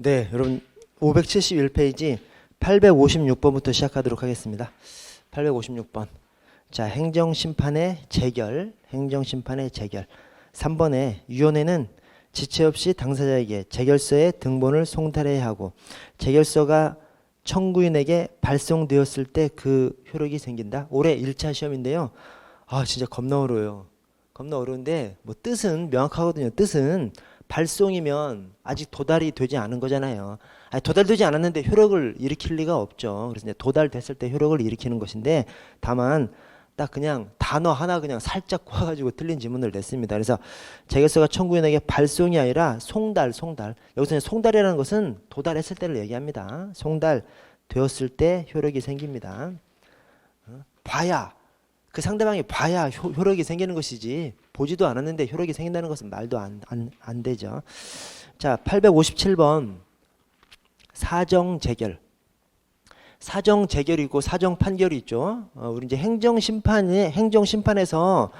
네, 여러분 571페이지 856번부터 시작하도록 하겠습니다. 856번. 자, 행정심판의 재결, 행정심판의 재결. 3번에 위원회는 지체 없이 당사자에게 재결서의 등본을 송달해야 하고 재결서가 청구인에게 발송되었을 때 그 효력이 생긴다. 올해 1차 시험인데요. 아, 진짜 겁나 어려워요. 겁나 어려운데 뭐 뜻은 명확하거든요. 뜻은 발송이면 아직 도달이 되지 않은 거잖아요. 아니, 도달되지 않았는데 효력을 일으킬 리가 없죠. 그래서 이제 도달됐을 때 효력을 일으키는 것인데 다만 딱 그냥 단어 하나 그냥 살짝 꼬아가지고 틀린 지문을 냈습니다. 그래서 재결서가 청구인에게 발송이 아니라 송달. 여기서 송달이라는 것은 도달했을 때를 얘기합니다. 송달되었을 때 효력이 생깁니다. 봐야 그 상대방이 봐야 효력이 생기는 것이지 보지도 않았는데 효력이 생긴다는 것은 말도 안 되죠. 자, 857번 사정재결. 사정재결이고 사정판결이 있죠. 우리 이제 행정심판에서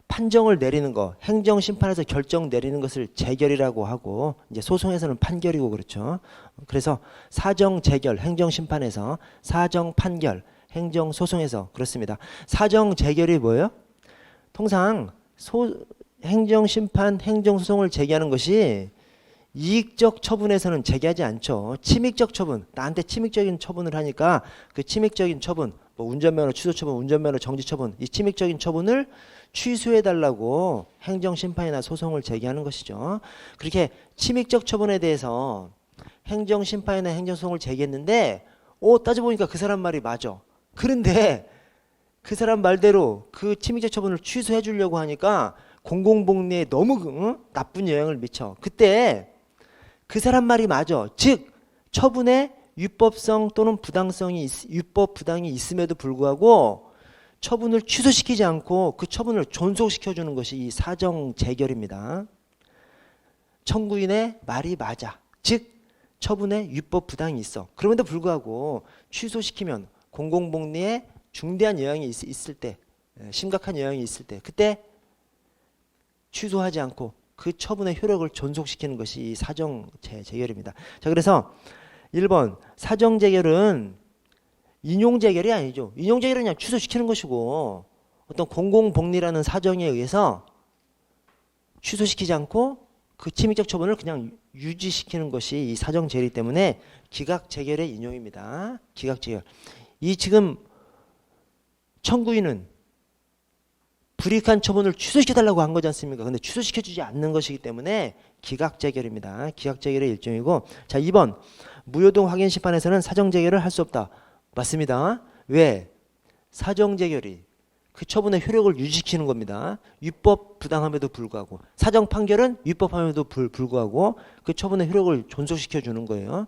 판정을 내리는 거, 행정심판에서 결정 내리는 것을 재결이라고 하고 이제 소송에서는 판결이고 그렇죠. 그래서 사정재결, 행정심판에서 사정판결, 행정소송에서 그렇습니다. 사정재결이 뭐예요? 통상 행정심판, 행정소송을 제기하는 것이 이익적 처분에서는 제기하지 않죠. 침익적 처분, 나한테 침익적인 처분을 하니까 그 침익적인 처분, 뭐 운전면허 취소 처분, 운전면허 정지 처분, 이 침익적인 처분을 취소해달라고 행정심판이나 소송을 제기하는 것이죠. 그렇게 침익적 처분에 대해서 행정심판이나 행정소송을 제기했는데 따져보니까 그 사람 말이 맞아. 그런데 그 사람 말대로 그 침익적 처분을 취소해 주려고 하니까 공공복리에 너무 나쁜 영향을 미쳐. 그때 그 사람 말이 맞아. 즉 처분에 유법성 또는 유법 부당이 있음에도 불구하고 처분을 취소시키지 않고 그 처분을 존속시켜 주는 것이 이 사정재결입니다. 청구인의 말이 맞아. 즉 처분에 유법 부당이 있어. 그럼에도 불구하고 취소시키면 공공복리에 중대한 영향이 있을 때, 심각한 영향이 있을 때 그때 취소하지 않고 그 처분의 효력을 존속시키는 것이 이 사정재결입니다. 자, 그래서 1번 사정재결은 인용재결이 아니죠. 인용재결은 그냥 취소시키는 것이고 어떤 공공복리라는 사정에 의해서 취소시키지 않고 그 침익적 처분을 그냥 유지시키는 것이 이 사정재결이기 때문에 기각재결의 인용입니다. 기각재결. 이 지금 청구인은 불이익한 처분을 취소시켜달라고 한 거지 않습니까? 근데 취소시켜주지 않는 것이기 때문에 기각재결입니다. 기각재결의 일종이고. 자, 2번 무효동 확인심판에서는 사정재결을 할 수 없다. 맞습니다. 왜? 사정재결이 그 처분의 효력을 유지시키는 겁니다. 유법 부당함에도 불구하고. 사정판결은 유법함에도 불구하고 그 처분의 효력을 존속시켜 주는 거예요.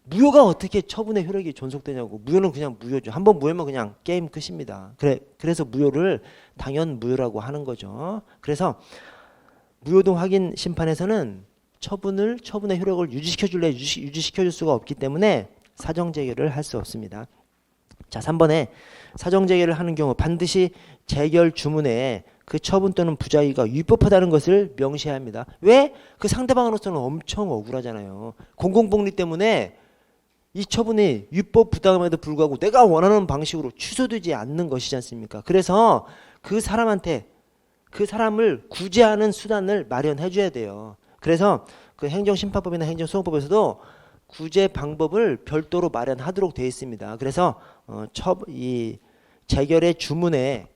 무효가 어떻게 처분의 효력이 존속되냐고. 무효는 그냥 무효죠. 한번 무효면 그냥 게임 끝입니다. 그래서 무효를 당연 무효라고 하는 거죠. 그래서 무효동 확인 심판에서는 처분의 효력을 유지시켜 줄 수가 없기 때문에 사정재결을 할 수 없습니다. 자, 3번에 사정재결을 하는 경우 반드시 재결 주문에 그 처분 또는 부작위가 위법하다는 것을 명시해야 합니다. 왜? 그 상대방으로서는 엄청 억울하잖아요. 공공복리 때문에 이 처분이 유법 부당함에도 불구하고 내가 원하는 방식으로 취소되지 않는 것이지 않습니까? 그래서 그 사람을 구제하는 수단을 마련해 줘야 돼요. 그래서 그 행정심판법이나 행정소송법에서도 구제 방법을 별도로 마련하도록 되어 있습니다. 그래서 이 재결의 주문에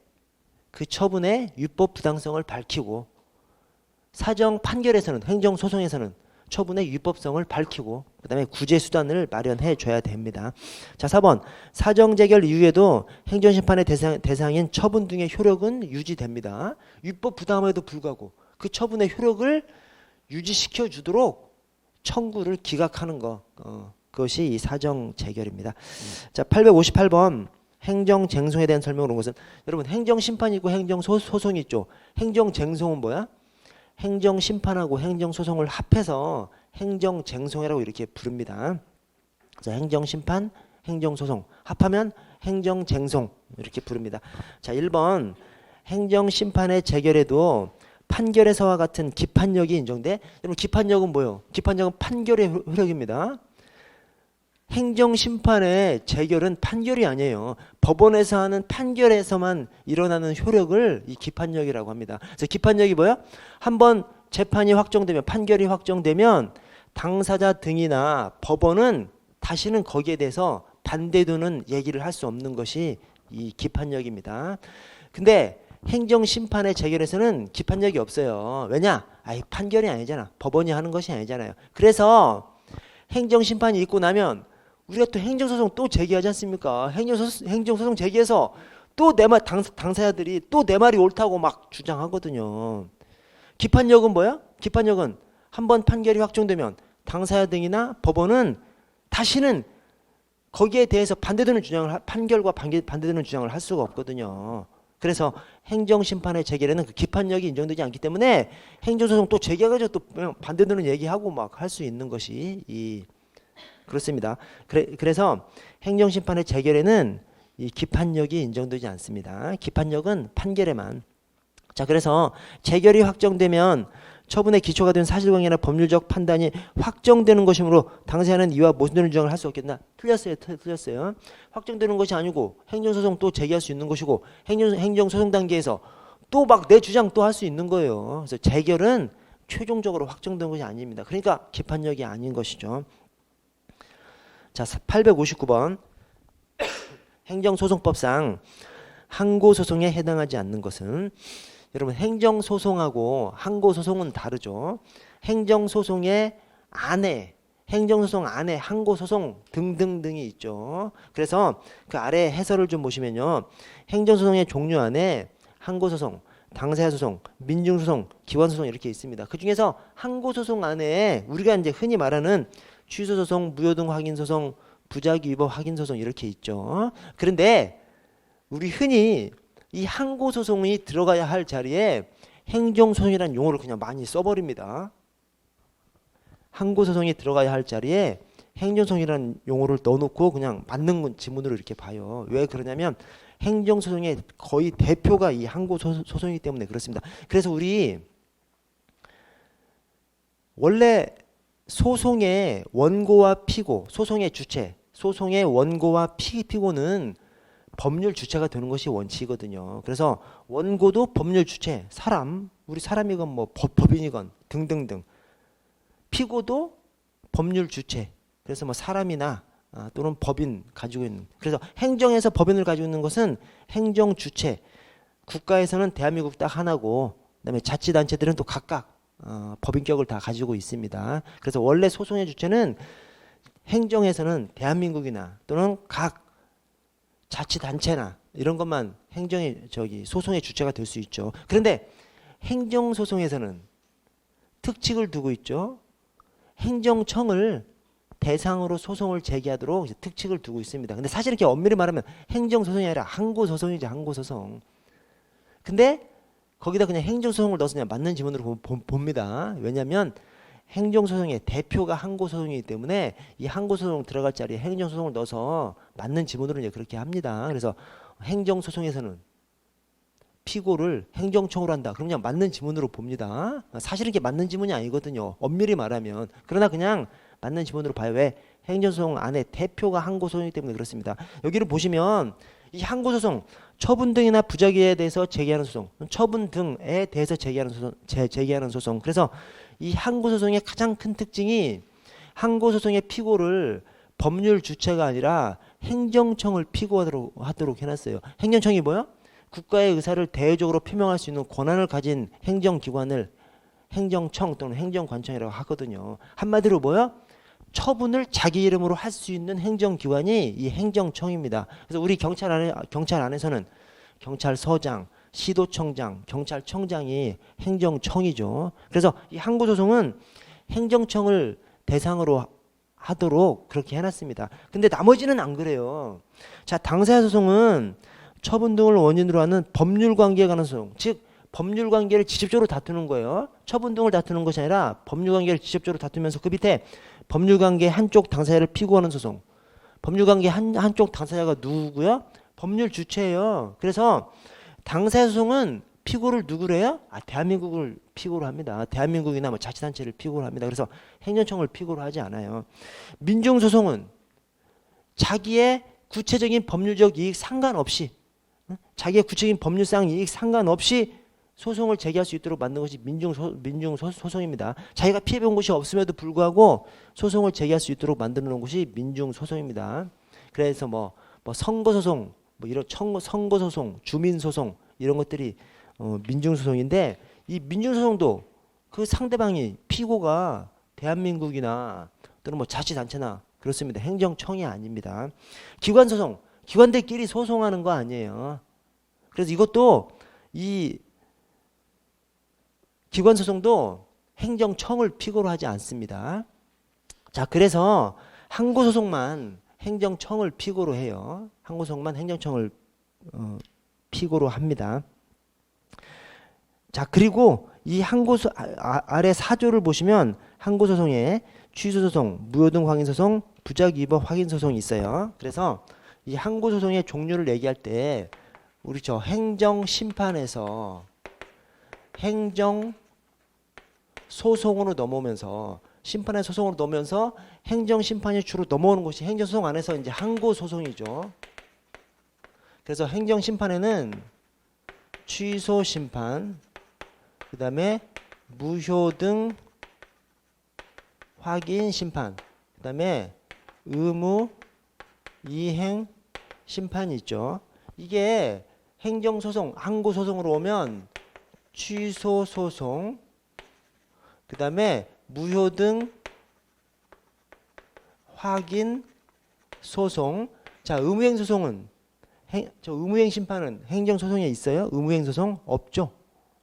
그 처분의 유법 부당성을 밝히고 사정 판결에서는 행정소송에서는 처분의 유법성을 밝히고 그 다음에 구제 수단을 마련해 줘야 됩니다. 자, 4번 사정재결 이후에도 행정심판의 대상인 처분 등의 효력은 유지됩니다. 유법 부당함에도 불구하고 그 처분의 효력을 유지시켜 주도록 청구를 기각하는 그것이 이 사정재결입니다. 자, 858번 행정쟁송에 대한 설명을 온 것은 여러분 행정심판이고 행정소송이 있죠. 행정쟁송은 뭐야? 행정심판하고 행정소송을 합해서 행정쟁송이라고 이렇게 부릅니다. 자, 행정심판, 행정소송 합하면 행정쟁송 이렇게 부릅니다. 자, 1번 행정심판의 재결에도 판결에서와 같은 기판력이 인정돼. 여러분 기판력은 뭐예요? 기판력은 판결의 효력입니다. 행정심판의 재결은 판결이 아니에요. 법원에서 하는 판결에서만 일어나는 효력을 이 기판력이라고 합니다. 그래서 기판력이 뭐야? 한번 재판이 확정되면, 판결이 확정되면 당사자 등이나 법원은 다시는 거기에 대해서 반대되는 얘기를 할 수 없는 것이 이 기판력입니다. 근데 행정심판의 재결에서는 기판력이 없어요. 왜냐? 판결이 아니잖아. 법원이 하는 것이 아니잖아요. 그래서 행정심판이 있고 나면 우리가 또 행정소송 또 제기하지 않습니까? 행정소송 제기해서 또 내 말, 당사자들이 또 내 말이 옳다고 막 주장하거든요. 기판력은 뭐야? 기판력은 한번 판결이 확정되면 당사자 등이나 법원은 다시는 거기에 대해서 반대되는 주장을, 판결과 반대되는 주장을 할 수가 없거든요. 그래서 행정심판의 재결에는 그 기판력이 인정되지 않기 때문에 행정소송 또 제기해가지고 또 반대되는 얘기하고 막 할 수 있는 것이 그렇습니다. 그래서 행정심판의 재결에는 이 기판력이 인정되지 않습니다. 기판력은 판결에만. 자, 그래서 재결이 확정되면 처분의 기초가 된 사실관계나 법률적 판단이 확정되는 것이므로 당사자는 이와 모순되는 주장을 할 수 없겠나? 틀렸어요. 확정되는 것이 아니고 행정소송 또 제기할 수 있는 것이고 행정소송 단계에서 또 막 내 주장 또 할 수 있는 거예요. 그래서 재결은 최종적으로 확정된 것이 아닙니다. 그러니까 기판력이 아닌 것이죠. 자, 859번 행정소송법상 항고소송에 해당하지 않는 것은, 여러분 행정소송하고 항고소송은 다르죠. 행정소송 안에 항고소송 등등등이 있죠. 그래서 그 아래 해설을 좀 보시면요. 행정소송의 종류 안에 항고소송, 당사자소송, 민중소송, 기관소송 이렇게 있습니다. 그 중에서 항고소송 안에 우리가 이제 흔히 말하는 취소소송, 무효등 확인소송, 부작위 위법 확인소송 이렇게 있죠. 그런데 우리 흔히 이 항고소송이 들어가야 할 자리에 행정소송이라는 용어를 그냥 많이 써버립니다. 항고소송이 들어가야 할 자리에 행정소송이라는 용어를 넣어놓고 그냥 맞는 지문으로 이렇게 봐요. 왜 그러냐면 행정소송의 거의 대표가 이 항고소송이기 때문에 그렇습니다. 그래서 우리 원래 소송의 원고와 피고, 소송의 주체, 소송의 원고와 피고는 법률 주체가 되는 것이 원칙이거든요. 그래서 원고도 법률 주체, 우리 사람이건 뭐 법인이건 등등등. 피고도 법률 주체. 그래서 뭐 사람이나 또는 법인 가지고 있는. 그래서 행정에서 법인을 가지고 있는 것은 행정 주체. 국가에서는 대한민국 딱 하나고, 그다음에 자치단체들은 또 각각 법인격을 다 가지고 있습니다. 그래서 원래 소송의 주체는 행정에서는 대한민국이나 또는 각 자치단체나 이런 것만 소송의 주체가 될 수 있죠. 그런데 행정소송에서는 특칙을 두고 있죠. 행정청을 대상으로 소송을 제기하도록 특칙을 두고 있습니다. 근데 사실 이렇게 엄밀히 말하면 행정소송이 아니라 항고소송이죠. 항고소송. 근데 거기다 그냥 행정소송을 넣어서 그냥 맞는 지문으로 봅니다. 왜냐하면 행정소송의 대표가 항고소송이기 때문에 이 항고소송 들어갈 자리에 행정소송을 넣어서 맞는 지문으로 이제 그렇게 합니다. 그래서 행정소송에서는 피고를 행정청으로 한다. 그럼 그냥 맞는 지문으로 봅니다. 사실은 이게 맞는 지문이 아니거든요. 엄밀히 말하면. 그러나 그냥 맞는 지문으로 봐요. 왜? 행정소송 안에 대표가 항고소송이기 때문에 그렇습니다. 여기를 보시면 이 항고소송, 처분 등이나 부작위에 대해서 제기하는 소송, 처분 등에 대해서 제기하는 소송. 그래서 이 항고소송의 가장 큰 특징이 항고소송의 피고를 법률 주체가 아니라 행정청을 피고하도록 해놨어요. 행정청이 뭐야? 국가의 의사를 대외적으로 표명할 수 있는 권한을 가진 행정기관을 행정청 또는 행정관청이라고 하거든요. 한마디로 뭐야? 처분을 자기 이름으로 할 수 있는 행정기관이 이 행정청입니다. 그래서 우리 경찰 안에서는 경찰서장, 시도청장, 경찰청장이 행정청이죠. 그래서 이 항고소송은 행정청을 대상으로 하도록 그렇게 해놨습니다. 근데 나머지는 안 그래요. 자, 당사자소송은 처분 등을 원인으로 하는 법률관계에 관한 소송, 즉 법률관계를 직접적으로 다투는 거예요. 처분 등을 다투는 것이 아니라 법률관계를 직접적으로 다투면서 그 밑에 법률관계 한쪽 당사자를 피고하는 소송. 법률관계 한쪽 당사자가 누구고요? 법률 주체예요. 그래서 당사자 소송은 피고를 누구로 해요? 대한민국을 피고로 합니다. 대한민국이나 뭐 자치단체를 피고로 합니다. 그래서 행정청을 피고로 하지 않아요. 민중소송은 자기의 구체적인 법률적 이익 상관없이, 자기의 구체적인 법률상 이익 상관없이 소송을 제기할 수 있도록 만든 것이 민중소송입니다. 자기가 피해본 것이 없음에도 불구하고 소송을 제기할 수 있도록 만드는 것이 민중소송입니다. 그래서 뭐 선거소송, 뭐 이런 선거소송, 주민소송 이런 것들이 민중소송인데, 이 민중소송도 그 상대방이 피고가 대한민국이나 또는 뭐 자치단체나 그렇습니다. 행정청이 아닙니다. 기관소송, 기관들끼리 소송하는 거 아니에요. 그래서 이것도 이 기관소송도 행정청을 피고로 하지 않습니다. 자, 그래서 항고소송만 행정청을 피고로 해요. 항고소송만 행정청을 피고로 합니다. 자, 그리고 이 항고소 아래 4조를 보시면 항고소송에 취소소송, 무효등 확인소송, 부작위법 확인소송이 있어요. 그래서 이 항고소송의 종류를 얘기할 때 우리 저 행정심판에서 행정소송으로 넘어오면서, 심판의 소송으로 넘으면서 행정심판이 주로 넘어오는 것이 행정소송 안에서 이제 항고소송이죠. 그래서 행정심판에는 취소심판, 그 다음에 무효등 확인심판, 그 다음에 의무 이행 심판이 있죠. 이게 행정소송, 항고소송으로 오면 취소소송, 그 다음에 무효등 확인소송. 자, 의무행소송은 의무행심판은 행정소송에 있어요? 의무행소송 없죠?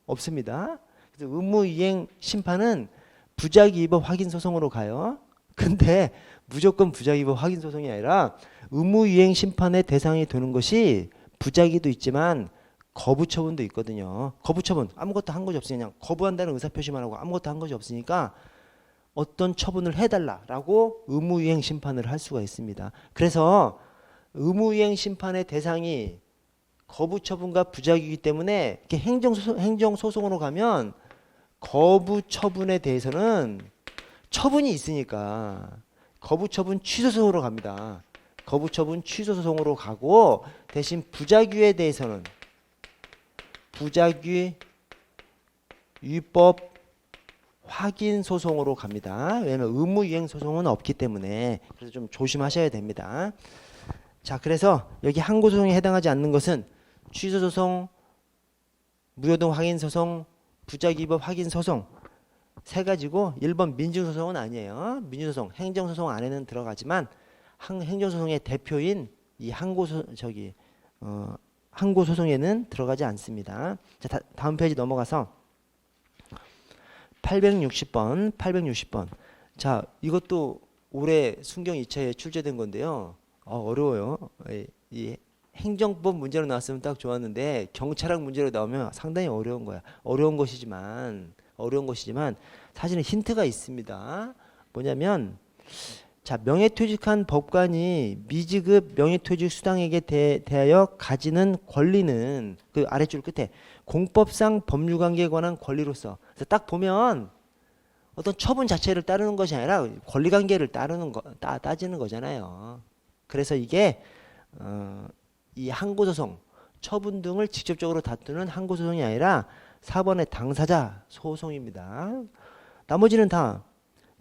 없습니다. 그래서 의무이행심판은 부작위법 확인소송으로 가요. 근데 무조건 부작위법 확인소송이 아니라 의무이행심판의 대상이 되는 것이 부작위도 있지만 거부처분도 있거든요. 거부처분, 아무것도 한 것이 없으니 그냥 거부한다는 의사표시만 하고 아무것도 한 것이 없으니까 어떤 처분을 해달라라고 의무이행심판을 할 수가 있습니다. 그래서 의무이행심판의 대상이 거부처분과 부작위이기 때문에 이렇게 행정소송으로 가면 거부처분에 대해서는 처분이 있으니까 거부처분 취소소송으로 갑니다. 거부처분 취소소송으로 가고, 대신 부작위에 대해서는 부작위 위법 확인 소송으로 갑니다. 왜냐하면 의무이행 소송은 없기 때문에. 그래서 좀 조심하셔야 됩니다. 자, 그래서 여기 항고소송에 해당하지 않는 것은 취소소송, 무효등 확인소송, 부작위법 확인소송 세 가지고 1번 민중소송은 아니에요. 민중소송, 행정소송 안에는 들어가지만 행정소송의 대표인 이 항고소송에는 들어가지 않습니다. 자, 다음 페이지 넘어가서 860번. 자, 이것도 올해 순경 2차에 출제된 건데요. 어려워요. 이 행정법 문제로 나왔으면 딱 좋았는데 경찰학 문제로 나오면 상당히 어려운 거야. 어려운 것이지만 사실은 힌트가 있습니다. 뭐냐면, 자, 명예퇴직한 법관이 미지급 명예퇴직 수당에게 대하여 가지는 권리는, 그 아래줄 끝에 공법상 법률관계에 관한 권리로서. 그래서 딱 보면 어떤 처분 자체를 따르는 것이 아니라 권리관계를 따지는 거잖아요. 그래서 이게 이 항고소송, 처분 등을 직접적으로 다투는 항고소송이 아니라 4번의 당사자 소송입니다. 나머지는 다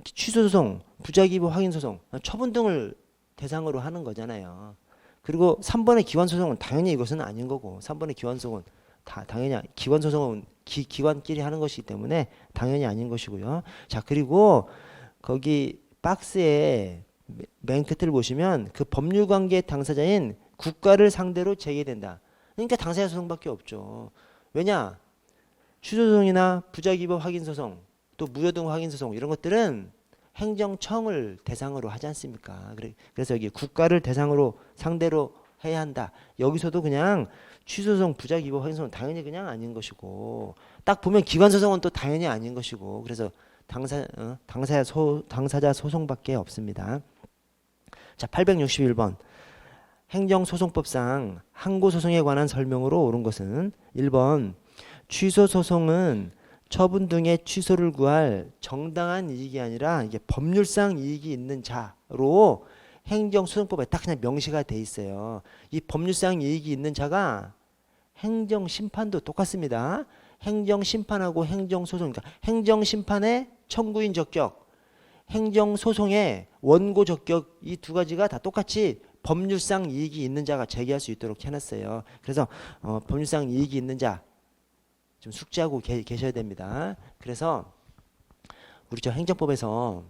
취소소송, 부작위법 확인소송, 처분 등을 대상으로 하는 거잖아요. 그리고 3번의 기관소송은 당연히 이것은 아닌 거고, 3번의 기관소송은 당연히 기관소송은 기관끼리 하는 것이기 때문에 당연히 아닌 것이고요. 자, 그리고 거기 박스에 맨 끝을 보시면 그 법률관계 당사자인 국가를 상대로 제기된다. 그러니까 당사자 소송밖에 없죠. 왜냐? 취소소송이나 부작위법 확인소송, 또 무효등 확인소송 이런 것들은 행정청을 대상으로 하지 않습니까? 그래서 여기 국가를 대상으로 상대로 해야 한다. 여기서도 그냥 취소소송, 부작위법 확인소송 당연히 그냥 아닌 것이고, 딱 보면 기관소송은 또 당연히 아닌 것이고, 그래서 당사자 소송밖에 없습니다. 자, 861번. 행정소송법상 항고소송에 관한 설명으로 옳은 것은 1번 취소 소송은 처분 등의 취소를 구할 정당한 이익이 아니라 이게 법률상 이익이 있는 자로 행정소송법에 딱 그냥 명시가 돼 있어요. 이 법률상 이익이 있는 자가 행정심판도 똑같습니다. 행정심판하고 행정소송, 그러니까 행정심판의 청구인 적격, 행정소송의 원고 적격, 이 두 가지가 다 똑같이 법률상 이익이 있는 자가 제기할 수 있도록 해놨어요. 그래서 법률상 이익이 있는 자 좀 숙지하고 계셔야 됩니다. 그래서 우리 저 행정법에서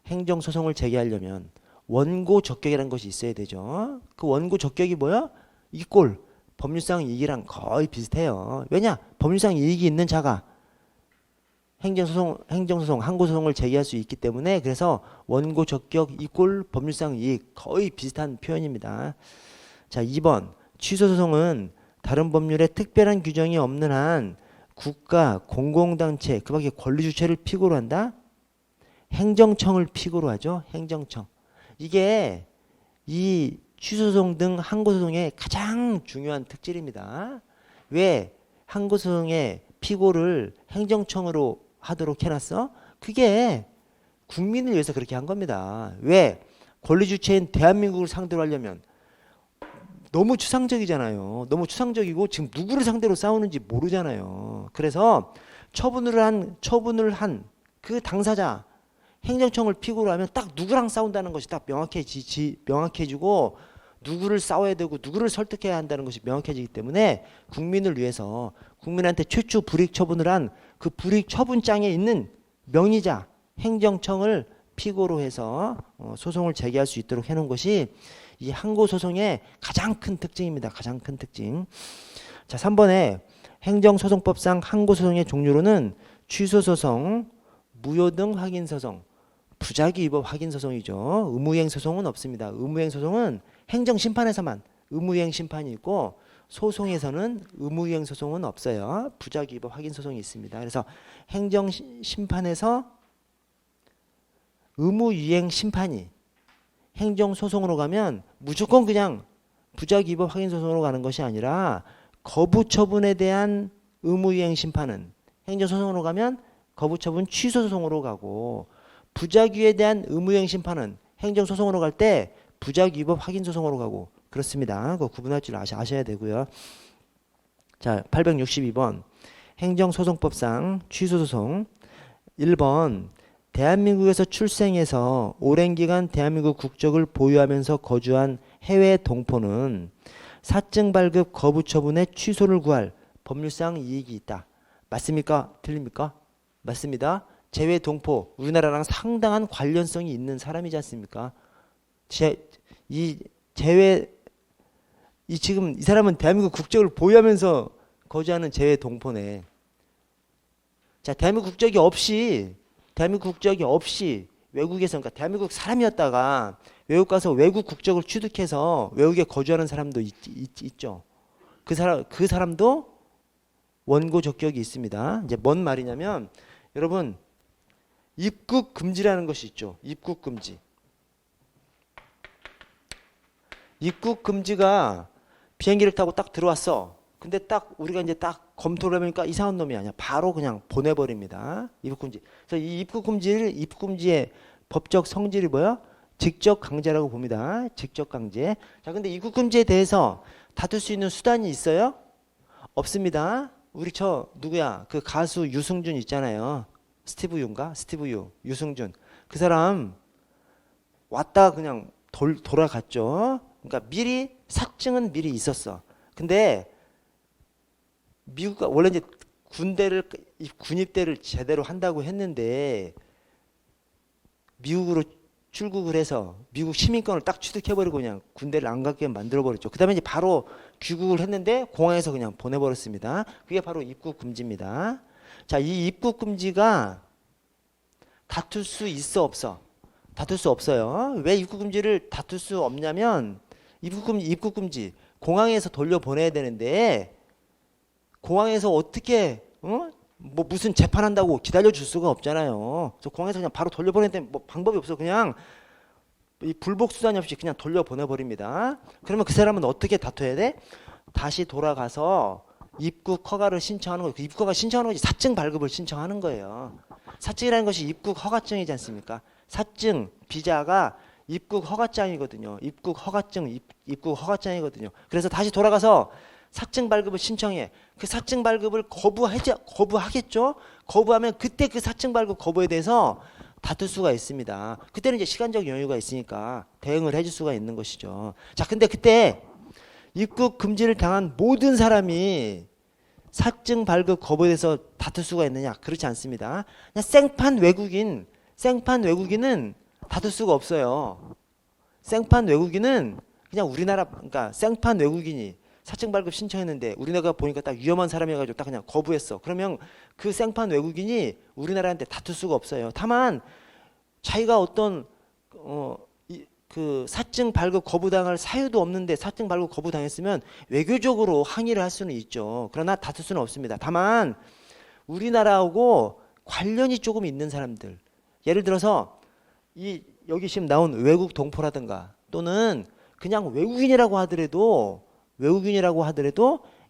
행정소송을 제기하려면 원고 적격이라는 것이 있어야 되죠. 그 원고 적격이 뭐야? 이꼴 법률상 이익이랑 거의 비슷해요. 왜냐? 법률상 이익이 있는 자가 행정소송, 항고소송을 제기할 수 있기 때문에 그래서 원고 적격 이꼴 법률상 이익 거의 비슷한 표현입니다. 자, 2번 취소소송은 다른 법률에 특별한 규정이 없는 한 국가, 공공단체, 그 밖에 권리주체를 피고로 한다? 행정청을 피고로 하죠. 행정청. 이게 이 취소소송 등 항고소송의 가장 중요한 특질입니다. 왜 항고소송의 피고를 행정청으로 하도록 해놨어? 그게 국민을 위해서 그렇게 한 겁니다. 왜? 권리주체인 대한민국을 상대로 하려면 너무 추상적이잖아요. 너무 추상적이고 지금 누구를 상대로 싸우는지 모르잖아요. 그래서 처분을 한 그 당사자 행정청을 피고로 하면 딱 누구랑 싸운다는 것이 딱 명확해지고 누구를 싸워야 되고 누구를 설득해야 한다는 것이 명확해지기 때문에 국민을 위해서 국민한테 최초 불이익 처분을 한 그 불이익 처분장에 있는 명의자 행정청을 피고로 해서 소송을 제기할 수 있도록 해놓은 것이 이 항고소송의 가장 큰 특징입니다. 가장 큰 특징. 자, 3번에 행정소송법상 항고소송의 종류로는 취소소송, 무효 등 확인소송, 부작위 위법 확인소송이죠. 의무이행소송은 없습니다. 의무이행소송은 행정심판에서만 의무이행심판이 있고 소송에서는 의무이행소송은 없어요. 부작위 위법 확인소송이 있습니다. 그래서 행정심판에서 의무이행심판이 행정소송으로 가면 무조건 그냥 부작위 위법 확인소송으로 가는 것이 아니라 거부처분에 대한 의무이행심판은 행정소송으로 가면 거부처분 취소소송으로 가고 부작위에 대한 의무이행심판은 행정소송으로 갈 때 부작위 위법 확인소송으로 가고 그렇습니다. 그거 구분할 줄 아셔야 되고요. 자, 862번 행정소송법상 취소소송 1번 대한민국에서 출생해서 오랜 기간 대한민국 국적을 보유하면서 거주한 해외 동포는 사증 발급 거부 처분의 취소를 구할 법률상 이익이 있다. 맞습니까? 틀립니까? 맞습니다. 재외 동포 우리나라랑 상당한 관련성이 있는 사람이지 않습니까? 지금 이 사람은 대한민국 국적을 보유하면서 거주하는 재외 동포네. 자, 대한민국 국적이 없이 외국에서, 그러니까 대한민국 사람이었다가 외국 가서 외국 국적을 취득해서 외국에 거주하는 사람도 있죠. 그 사람도 원고 적격이 있습니다. 이제 뭔 말이냐면 여러분 입국 금지라는 것이 있죠. 입국 금지. 입국 금지가 비행기를 타고 딱 들어왔어. 근데 딱 우리가 이제 딱 검토를 해보니까 이상한 놈이 아니야. 바로 그냥 보내버립니다. 입국금지. 그래서 이 입국금지의 법적 성질이 뭐야? 직접 강제라고 봅니다. 직접 강제. 자, 근데 입국금지에 대해서 다툴 수 있는 수단이 있어요? 없습니다. 우리 누구야? 그 가수 유승준 있잖아요. 스티브 유, 유승준. 그 사람 왔다 그냥 돌아갔죠. 그러니까 사증은 미리 있었어. 근데 미국가 원래 이제 군입대를 제대로 한다고 했는데 미국으로 출국을 해서 미국 시민권을 딱 취득해버리고 그냥 군대를 안 가게 만들어버렸죠. 그 다음에 이제 바로 귀국을 했는데 공항에서 그냥 보내버렸습니다. 그게 바로 입국 금지입니다. 자, 이 입국 금지가 다툴 수 있어 없어? 다툴 수 없어요. 왜 입국 금지를 다툴 수 없냐면 입국 금지 공항에서 돌려보내야 되는데 공항에서 어떻게 뭐 무슨 재판한다고 기다려줄 수가 없잖아요. 그래서 공항에서 그냥 바로 돌려보내는데 뭐 방법이 없어. 그냥 이 불복 수단이 없이 그냥 돌려보내버립니다. 그러면 그 사람은 어떻게 다퉈야 돼? 다시 돌아가서 입국 허가를 신청하는 거예요. 그 입국 허가 신청하는 거지 사증 발급을 신청하는 거예요. 사증이라는 것이 입국 허가증이지 않습니까? 사증, 비자가 입국 허가장이거든요. 입국 허가증, 입국 허가장이거든요. 그래서 다시 돌아가서 사증 발급을 신청해. 그 사증 발급을 거부하겠죠? 거부하면 그때 그 사증 발급 거부에 대해서 다툴 수가 있습니다. 그때는 이제 시간적 여유가 있으니까 대응을 해줄 수가 있는 것이죠. 자, 근데 그때 입국 금지를 당한 모든 사람이 사증 발급 거부에 대해서 다툴 수가 있느냐? 그렇지 않습니다. 그냥 생판 외국인은 다툴 수가 없어요. 생판 외국인은 그냥 우리나라, 그러니까 생판 외국인이 사증 발급 신청했는데 우리나라가 보니까 딱 위험한 사람이어가지고 딱 그냥 거부했어. 그러면 그 생판 외국인이 우리나라한테 다툴 수가 없어요. 다만 자기가 어떤 그 사증 발급 거부당할 사유도 없는데 사증 발급 거부당했으면 외교적으로 항의를 할 수는 있죠. 그러나 다툴 수는 없습니다. 다만 우리나라하고 관련이 조금 있는 사람들, 예를 들어서 여기 지금 나온 외국 동포라든가 또는 그냥 외국인이라고 하더라도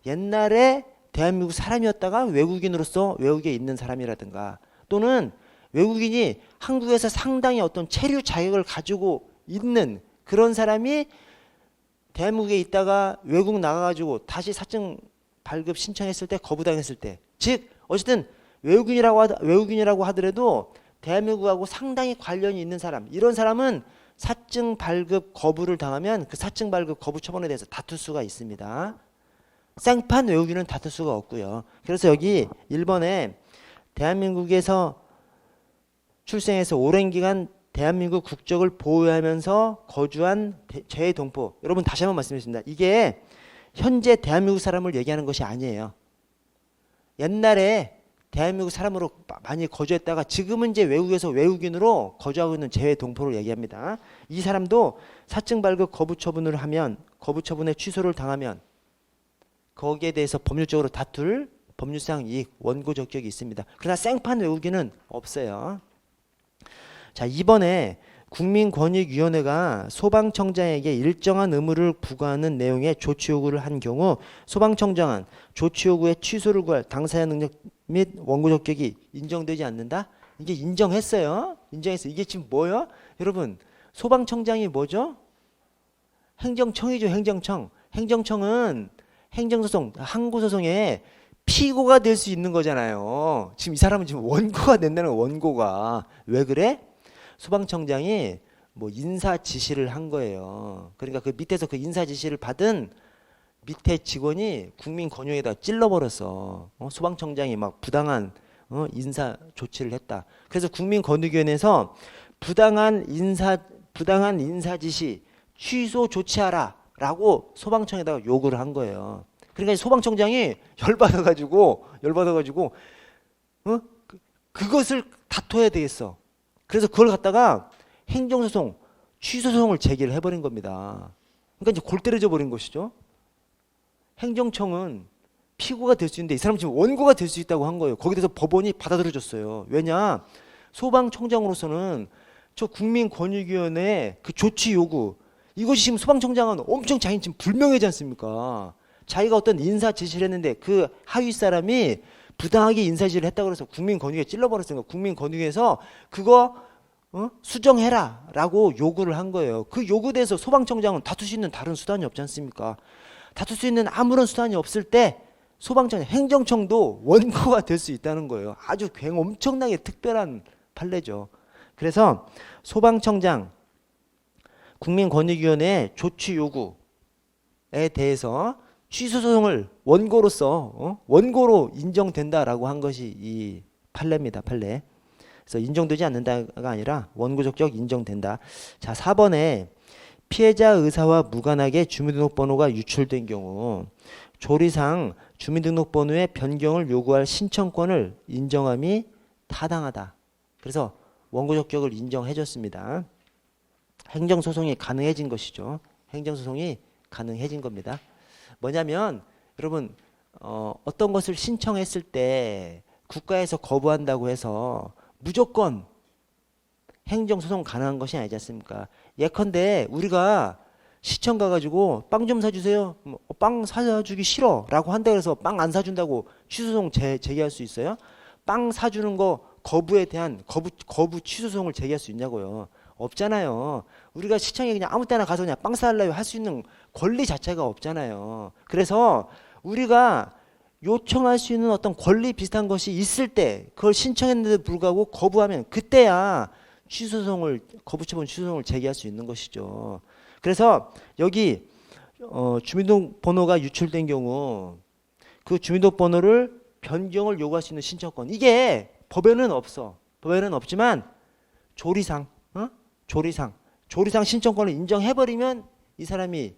옛날에 대한민국 사람이었다가 외국인으로서 외국에 있는 사람이라든가 또는 외국인이 한국에서 상당히 어떤 체류 자격을 가지고 있는 그런 사람이 대한민국에 있다가 외국 나가가지고 다시 사증 발급 신청했을 때 거부당했을 때, 즉 어쨌든 외국인이라고 하더라도 대한민국하고 상당히 관련이 있는 사람, 이런 사람은 사증 발급 거부를 당하면 그 사증 발급 거부 처분에 대해서 다툴 수가 있습니다. 생판 외국인은 다툴 수가 없고요. 그래서 여기 1번에 대한민국에서 출생해서 오랜 기간 대한민국 국적을 보유하면서 거주한 재외동포, 여러분 다시 한번 말씀드리겠습니다. 이게 현재 대한민국 사람을 얘기하는 것이 아니에요. 옛날에 대한민국 사람으로 많이 거주했다가 지금은 이제 외국에서 외국인으로 거주하고 있는 재외동포를 얘기합니다. 이 사람도 사증 발급 거부 처분을 하면, 거부 처분의 취소를 당하면 거기에 대해서 법률적으로 다툴 법률상 이익, 원고 적격이 있습니다. 그러나 생판 외국인은 없어요. 자, 이번에 국민권익위원회가 소방청장에게 일정한 의무를 부과하는 내용의 조치 요구를 한 경우 소방청장은 조치 요구의 취소를 구할 당사자 능력 및 원고 적격이 인정되지 않는다? 이게 인정했어요. 인정했어요. 이게 지금 뭐예요? 여러분, 소방청장이 뭐죠? 행정청이죠. 행정청. 행정청은 행정소송, 항고소송에 피고가 될 수 있는 거잖아요. 지금 이 사람은 지금 원고가 된다는 거예요. 원고가. 왜 그래? 소방청장이 뭐 인사 지시를 한 거예요. 그러니까 그 밑에서 그 인사 지시를 받은 밑에 직원이 국민권익에다 찔러버렸어. 소방청장이 막 부당한 인사 조치를 했다. 그래서 국민권익위원회에서 부당한 인사 지시 취소 조치하라라고 소방청에다가 요구를 한 거예요. 그러니까 소방청장이 열받아가지고 그것을 다퉈야 되겠어. 그래서 그걸 갖다가 행정소송, 취소소송을 제기를 해버린 겁니다. 그러니까 이제 골 때려져 버린 것이죠. 행정청은 피고가 될 수 있는데 이 사람은 지금 원고가 될 수 있다고 한 거예요. 거기에 대해서 법원이 받아들여줬어요. 왜냐? 소방청장으로서는 저 국민권익위원회 그 조치 요구, 이것이 지금 소방청장은 엄청 자기는 지금 불명예지 않습니까? 자기가 어떤 인사 지시를 했는데 그 하위 사람이 부당하게 인사지시를 했다고 해서 국민권익위에 찔러버렸으니까 국민권익위에서 그거 수정해라 라고 요구를 한 거예요. 그 요구에 대해서 소방청장은 다툴 수 있는 다른 수단이 없지 않습니까? 다툴 수 있는 아무런 수단이 없을 때 소방청, 행정청도 원고가 될 수 있다는 거예요. 아주 엄청나게 특별한 판례죠. 그래서 소방청장 국민권익위원회 조치 요구에 대해서 취소소송을 원고로 인정된다라고 한 것이 이 판례입니다. 판례. 그래서 인정되지 않는다가 아니라 원고 적격 인정된다. 자, 4번에 피해자 의사와 무관하게 주민등록번호가 유출된 경우 조리상 주민등록번호의 변경을 요구할 신청권을 인정함이 타당하다. 그래서 원고 적격을 인정해줬습니다. 행정소송이 가능해진 것이죠. 행정소송이 가능해진 겁니다. 뭐냐면 여러분 어떤 것을 신청했을 때 국가에서 거부한다고 해서 무조건 행정소송 가능한 것이 아니지 않습니까? 예컨대 우리가 시청 가가지고 빵 좀 사주세요. 빵 사주기 싫어 라고 한다 그래서 빵 안 사준다고 취소소송 제기할 수 있어요? 빵 사주는 거 거부에 대한 거부 취소소송을 제기할 수 있냐고요. 없잖아요. 우리가 시청에 그냥 아무 때나 가서 그냥 빵 사달라고 할 수 있는 권리 자체가 없잖아요. 그래서 우리가 요청할 수 있는 어떤 권리 비슷한 것이 있을 때 그걸 신청했는데도 불구하고 거부하면 그때야 거부처분 취소소송을 제기할 수 있는 것이죠. 그래서 여기 주민등록번호가 유출된 경우 그 주민등록번호를 변경을 요구할 수 있는 신청권, 이게 법에는 없어. 법에는 없지만 조리상 신청권을 인정해버리면 이 사람이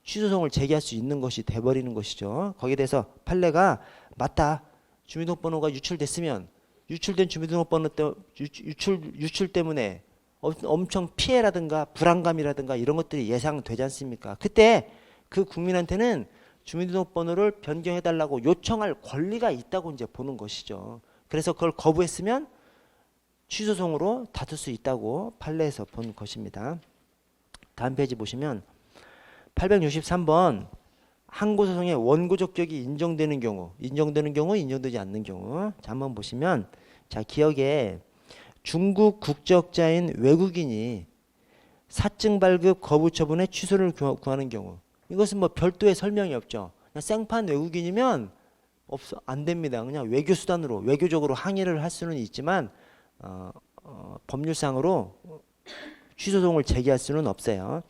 취소소송을 제기할 수 있는 것이 돼버리는 것이죠. 거기에 대해서 판례가 맞다. 주민등록번호가 유출됐으면 유출된 주민등록번호 유출 때문에 엄청 피해라든가 불안감이라든가 이런 것들이 예상되지 않습니까? 그때 그 국민한테는 주민등록번호를 변경해달라고 요청할 권리가 있다고 이제 보는 것이죠. 그래서 그걸 거부했으면 취소소송으로 다툴 수 있다고 판례에서 본 것입니다. 다음 페이지 보시면 863번 항고소송의 원고적 격이 인정되는 경우, 인정되지 않는 경우. 자, 한번 보시면, 자, 기억에 중국 국적자인 외국인이 사증 발급 거부 처분의 취소를 구하는 경우, 이것은 뭐 별도의 설명이 없죠. 그냥 생판 외국인이면 안 됩니다. 그냥 외교 수단으로 외교적으로 항의를 할 수는 있지만 법률상으로 취소소송을 제기할 수는 없어요.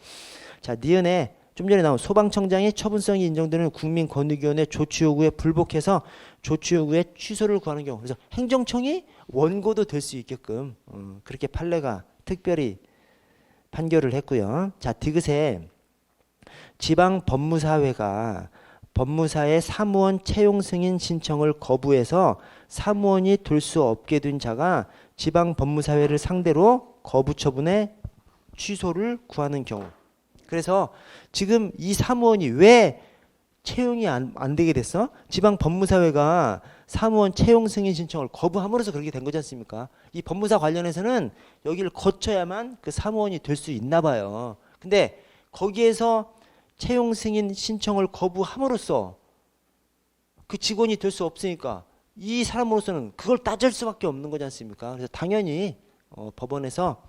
자, 니은에 좀 전에 나온 소방청장이 처분성이 인정되는 국민권익위원회 조치 요구에 불복해서 조치 요구의 취소를 구하는 경우, 그래서 행정청이 원고도 될 수 있게끔 그렇게 판례가 특별히 판결을 했고요. 자, 디귿에 지방법무사회가 법무사의 사무원 채용 승인 신청을 거부해서 사무원이 될 수 없게 된 자가 지방법무사회를 상대로 거부 처분의 취소를 구하는 경우. 그래서 지금 이 사무원이 왜 채용이 안 되게 됐어? 지방법무사회가 사무원 채용 승인 신청을 거부함으로써 그렇게 된 거지 않습니까? 이 법무사 관련해서는 여기를 거쳐야만 그 사무원이 될 수 있나 봐요. 근데 거기에서 채용 승인 신청을 거부함으로써 그 직원이 될 수 없으니까 이 사람으로서는 그걸 따질 수밖에 없는 거지 않습니까? 그래서 당연히 법원에서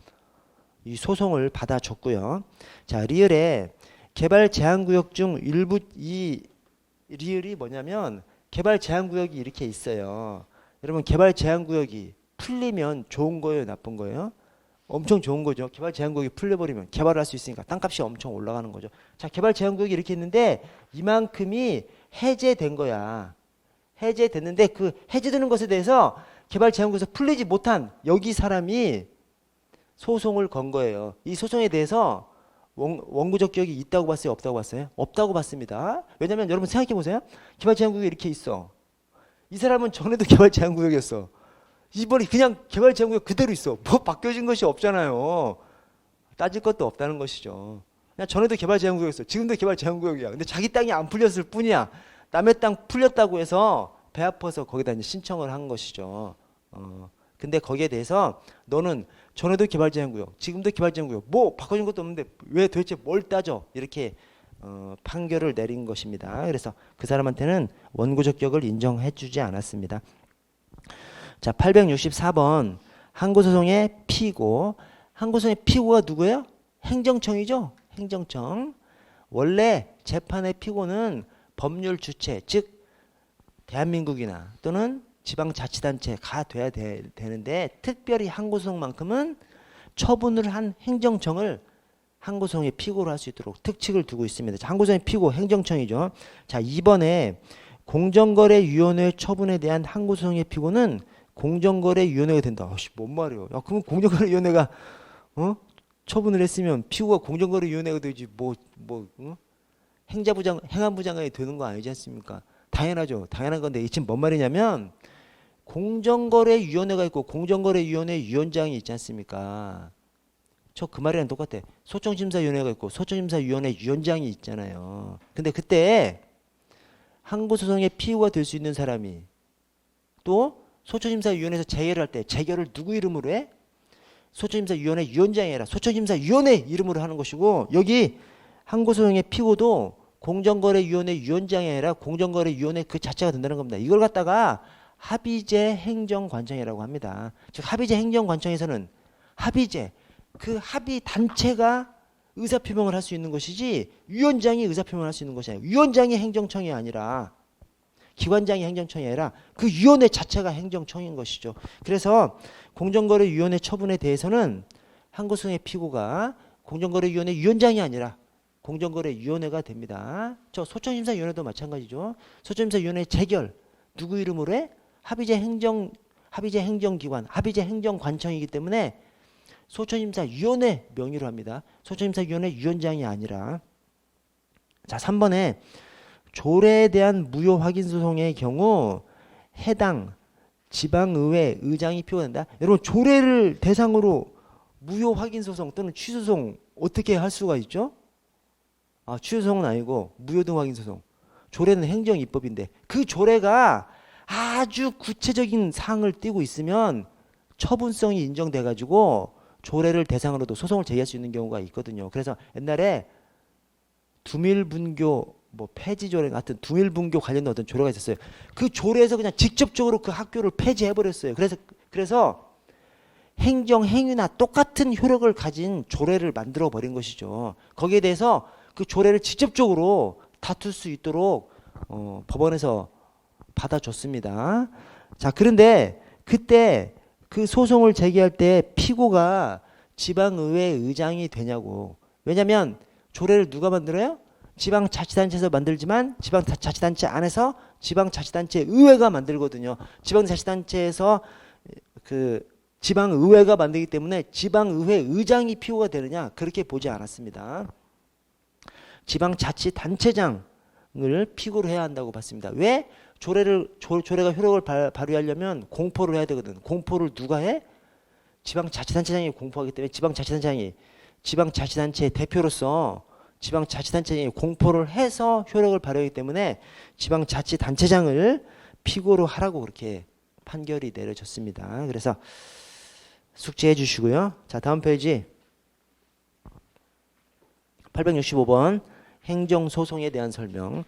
이 소송을 받아줬고요. 자, 리을에 개발 제한구역 중 일부, 이 리을이 뭐냐면 개발 제한구역이 이렇게 있어요. 여러분, 개발 제한구역이 풀리면 좋은 거예요, 나쁜 거예요? 엄청 좋은 거죠. 개발 제한구역이 풀려버리면 개발할 수 있으니까 땅값이 엄청 올라가는 거죠. 자, 개발 제한구역이 이렇게 있는데 이만큼이 해제된 거야. 해제됐는데 그 해제되는 것에 대해서 개발 제한구역에서 풀리지 못한 여기 사람이 소송을 건 거예요. 이 소송에 대해서 원고적 기억이 있다고 봤어요? 없다고 봤어요? 없다고 봤습니다. 왜냐면 여러분 생각해 보세요. 개발 제한구역이 이렇게 있어. 이 사람은 전에도 개발 제한구역이었어. 이번에 그냥 개발 제한구역 그대로 있어. 뭐 바뀌어진 것이 없잖아요. 따질 것도 없다는 것이죠. 그냥 전에도 개발 제한구역이었어. 지금도 개발 제한구역이야. 근데 자기 땅이 안 풀렸을 뿐이야. 남의 땅 풀렸다고 해서 배 아파서 거기다 이제 신청을 한 것이죠. 근데 거기에 대해서 너는 전에도 개발제한구역, 지금도 개발제한구역, 뭐 바꿔준 것도 없는데 왜 도대체 뭘 따져? 이렇게 판결을 내린 것입니다. 그래서 그 사람한테는 원고적 격을 인정해주지 않았습니다. 자, 864번 항고소송의 피고. 항고소송의 피고가 누구예요? 행정청이죠. 행정청. 원래 재판의 피고는 법률 주체, 즉 대한민국이나 또는 지방자치단체가 돼야 되는데 특별히 항고소송만큼은 처분을 한 행정청을 항고소송의 피고로 할 수 있도록 특칙을 두고 있습니다. 자, 항고소송의 피고 행정청이죠. 자, 이번에 공정거래위원회 처분에 대한 항고소송의 피고는 공정거래위원회가 된다. 뭔 말이에요? 야, 그럼 공정거래위원회가 처분을 했으면 피고가 공정거래위원회가 되지 행안부 장관이 되는 거 아니지 않습니까? 당연하죠. 당연한 건데 지금 뭔 말이냐면 공정거래위원회가 있고 공정거래위원회 위원장이 있지 않습니까? 저 그 말이랑 똑같아. 소청심사위원회가 있고 소청심사위원회 위원장이 있잖아요. 근데 그때 항고소송의 피고가 될 수 있는 사람이 또 소청심사위원회에서 재결을 할 때 재결을 누구 이름으로 해? 소청심사위원회 위원장이 아니라 소청심사위원회 이름으로 하는 것이고 여기 항고소송의 피고도 공정거래위원회 위원장이 아니라 공정거래위원회 그 자체가 된다는 겁니다. 이걸 갖다가 합의제 행정관청이라고 합니다. 즉 합의제 행정관청에서는 합의제 그 합의 단체가 의사표명을 할 수 있는 것이지 위원장이 의사표명을 할 수 있는 것이 아니에요. 위원장이 행정청이 아니라 기관장이 행정청이 아니라 그 위원회 자체가 행정청인 것이죠. 그래서 공정거래위원회 처분에 대해서는 항고소송의 피고가 공정거래위원회 위원장이 아니라 공정거래위원회가 됩니다. 저 소청심사위원회도 마찬가지죠. 소청심사위원회 재결 누구 이름으로 해? 합의제 행정기관, 합의제 행정관청이기 때문에 소청심사위원회 명의로 합니다. 소청심사위원회 위원장이 아니라. 자, 3번에 조례에 대한 무효 확인 소송의 경우 해당 지방의회 의장이 피고된다. 여러분 조례를 대상으로 무효 확인 소송 또는 취소 소송 어떻게 할 수가 있죠? 취소 소송은 아니고 무효 등 확인 소송. 조례는 행정입법인데 그 조례가 아주 구체적인 사항을 띠고 있으면 처분성이 인정돼 가지고 조례를 대상으로도 소송을 제기할 수 있는 경우가 있거든요. 그래서 옛날에 두밀분교 폐지조례 같은 두밀분교 관련된 어떤 조례가 있었어요. 그 조례에서 그냥 직접적으로 그 학교를 폐지해 버렸어요. 그래서 행정 행위나 똑같은 효력을 가진 조례를 만들어 버린 것이죠. 거기에 대해서 그 조례를 직접적으로 다툴 수 있도록 법원에서 받아줬습니다. 자, 그런데 그때 그 소송을 제기할 때 피고가 지방의회 의장이 되냐고. 왜냐하면 조례를 누가 만들어요? 지방자치단체에서 만들지만 지방자치단체 안에서 지방자치단체 의회가 만들거든요. 지방자치단체에서 그 지방의회가 만들기 때문에 지방의회 의장이 피고가 되느냐 그렇게 보지 않았습니다. 지방자치단체장을 피고로 해야 한다고 봤습니다. 왜? 조례가 효력을 발휘하려면 공포를 해야 되거든. 공포를 누가 해? 지방자치단체장이 공포하기 때문에 지방자치단체의 대표로서 지방자치단체장이 공포를 해서 효력을 발휘하기 때문에 지방자치단체장을 피고로 하라고 그렇게 판결이 내려졌습니다. 그래서 숙지해 주시고요. 자, 다음 페이지 865번 행정소송에 대한 설명.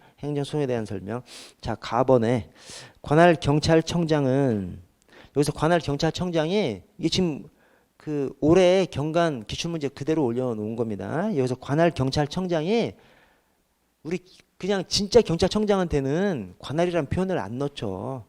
자, 가번에 관할경찰청장은 여기서 관할경찰청장이 이게 지금 그 올해 경관 기출문제 그대로 올려놓은 겁니다. 여기서 관할경찰청장이 우리 그냥 진짜 경찰청장한테는 관할이라는 표현을 안 넣죠.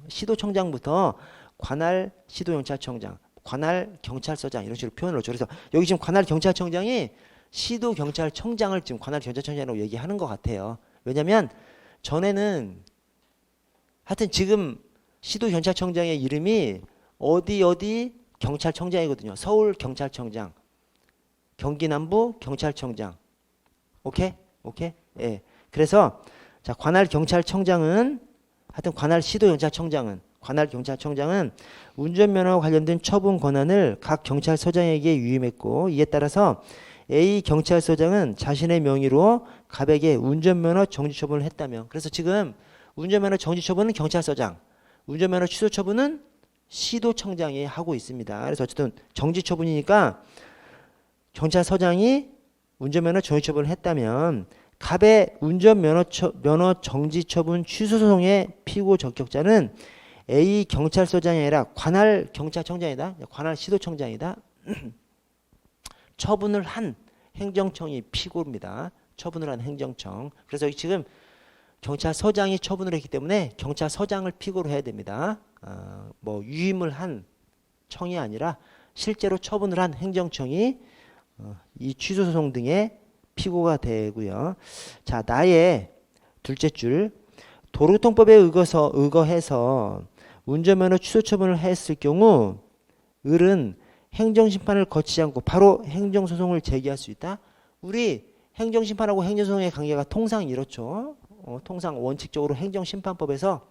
시도청장부터 관할 시도경찰청장, 관할 경찰서장 이런 식으로 표현을 넣죠. 그래서 여기 지금 관할 경찰청장이 시도경찰청장을 지금 관할 경찰청장이라고 얘기하는 것 같아요. 왜냐하면 전에는 하여튼 지금 시도경찰청장의 이름이 어디 경찰청장이거든요. 서울 경찰청장, 경기 남부 경찰청장. 오케이? 예. 그래서 자, 관할 경찰청장은 하여튼 관할 시도경찰청장은 운전면허와 관련된 처분 권한을 각 경찰서장에게 위임했고 이에 따라서 A 경찰서장은 자신의 명의로 갑에게 운전면허 정지 처분을 했다며. 그래서 지금 운전면허 정지 처분은 경찰서장, 운전면허 취소 처분은 시도청장이 하고 있습니다. 그래서 어쨌든 정지 처분이니까 경찰서장이 운전면허 정지 처분을 했다면 갑의 운전면허 정지 처분 취소 소송의 피고 적격자는 A 경찰서장이 아니라 관할 경찰청장이다. 관할 시도청장이다. 처분을 한 행정청이 피고입니다. 처분을 한 행정청. 그래서 지금 경찰서장이 처분을 했기 때문에 경찰서장을 피고로 해야 됩니다. 유임을 한 청이 아니라 실제로 처분을 한 행정청이 이 취소소송 등의 피고가 되고요. 자, 나의 둘째 줄 도로교통법에 의거해서 운전면허 취소 처분을 했을 경우 을은 행정심판을 거치지 않고 바로 행정소송을 제기할 수 있다. 우리 행정심판하고 행정소송의 관계가 통상 이렇죠. 통상 원칙적으로 행정심판법에서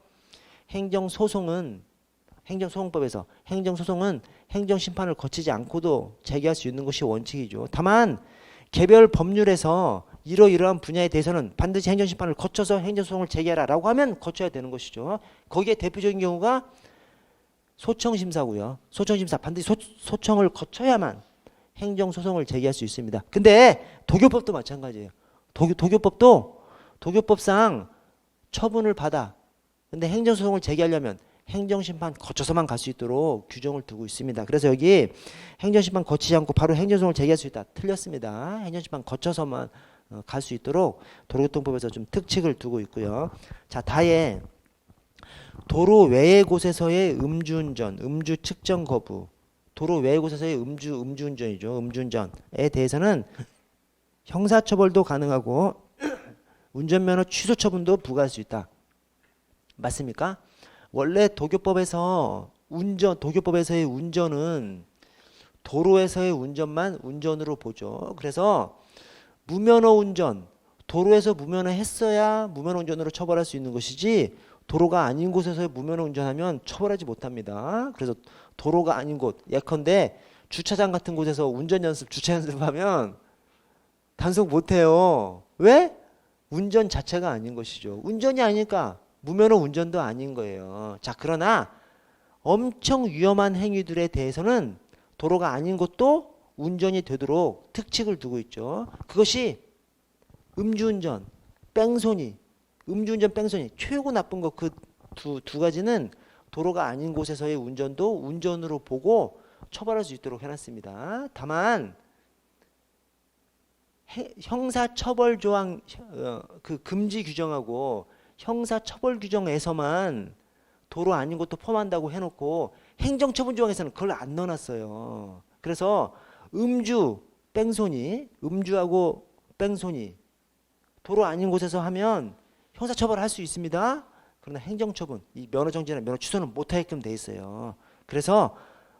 행정소송법에서 행정소송은 행정심판을 거치지 않고도 제기할 수 있는 것이 원칙이죠. 다만 개별 법률에서 이러이러한 분야에 대해서는 반드시 행정심판을 거쳐서 행정소송을 제기하라 라고 하면 거쳐야 되는 것이죠. 거기에 대표적인 경우가 소청심사고요. 소청심사 반드시 소청을 거쳐야만 행정소송을 제기할 수 있습니다. 근데 도교법도 마찬가지예요. 도교법상 처분을 받아. 근데 행정소송을 제기하려면 행정심판 거쳐서만 갈 수 있도록 규정을 두고 있습니다. 그래서 여기 행정심판 거치지 않고 바로 행정소송을 제기할 수 있다. 틀렸습니다. 행정심판 거쳐서만 갈 수 있도록 도로교통법에서 좀 특칙을 두고 있고요. 자, 다에 도로 외의 곳에서의 음주운전, 음주 측정 거부. 도로 외의 곳에서의 음주운전이죠. 음주운전에 대해서는 형사처벌도 가능하고 운전면허 취소 처분도 부과할 수 있다. 맞습니까? 원래 도교법에서의 운전은 도로에서의 운전만 운전으로 보죠. 그래서 무면허 운전, 도로에서 무면허 했어야 무면허 운전으로 처벌할 수 있는 것이지 도로가 아닌 곳에서 무면허 운전하면 처벌하지 못합니다. 그래서 도로가 아닌 곳, 예컨대 주차장 같은 곳에서 주차 연습하면 단속 못해요. 왜? 운전 자체가 아닌 것이죠. 운전이 아니니까 무면허 운전도 아닌 거예요. 자, 그러나 엄청 위험한 행위들에 대해서는 도로가 아닌 곳도 운전이 되도록 특칙을 두고 있죠. 그것이 음주운전, 뺑소니, 최고 나쁜 거 그 두 가지는 도로가 아닌 곳에서의 운전도 운전으로 보고 처벌할 수 있도록 해놨습니다. 다만 형사처벌 조항 그 금지 규정하고 형사처벌 규정에서만 도로 아닌 곳도 포함한다고 해놓고 행정처분 조항에서는 그걸 안 넣어놨어요. 그래서 음주하고 뺑소니 도로 아닌 곳에서 하면 형사처벌 할 수 있습니다. 그러나 행정처분, 이 면허정지나 면허 취소는 못하게끔 돼 있어요. 그래서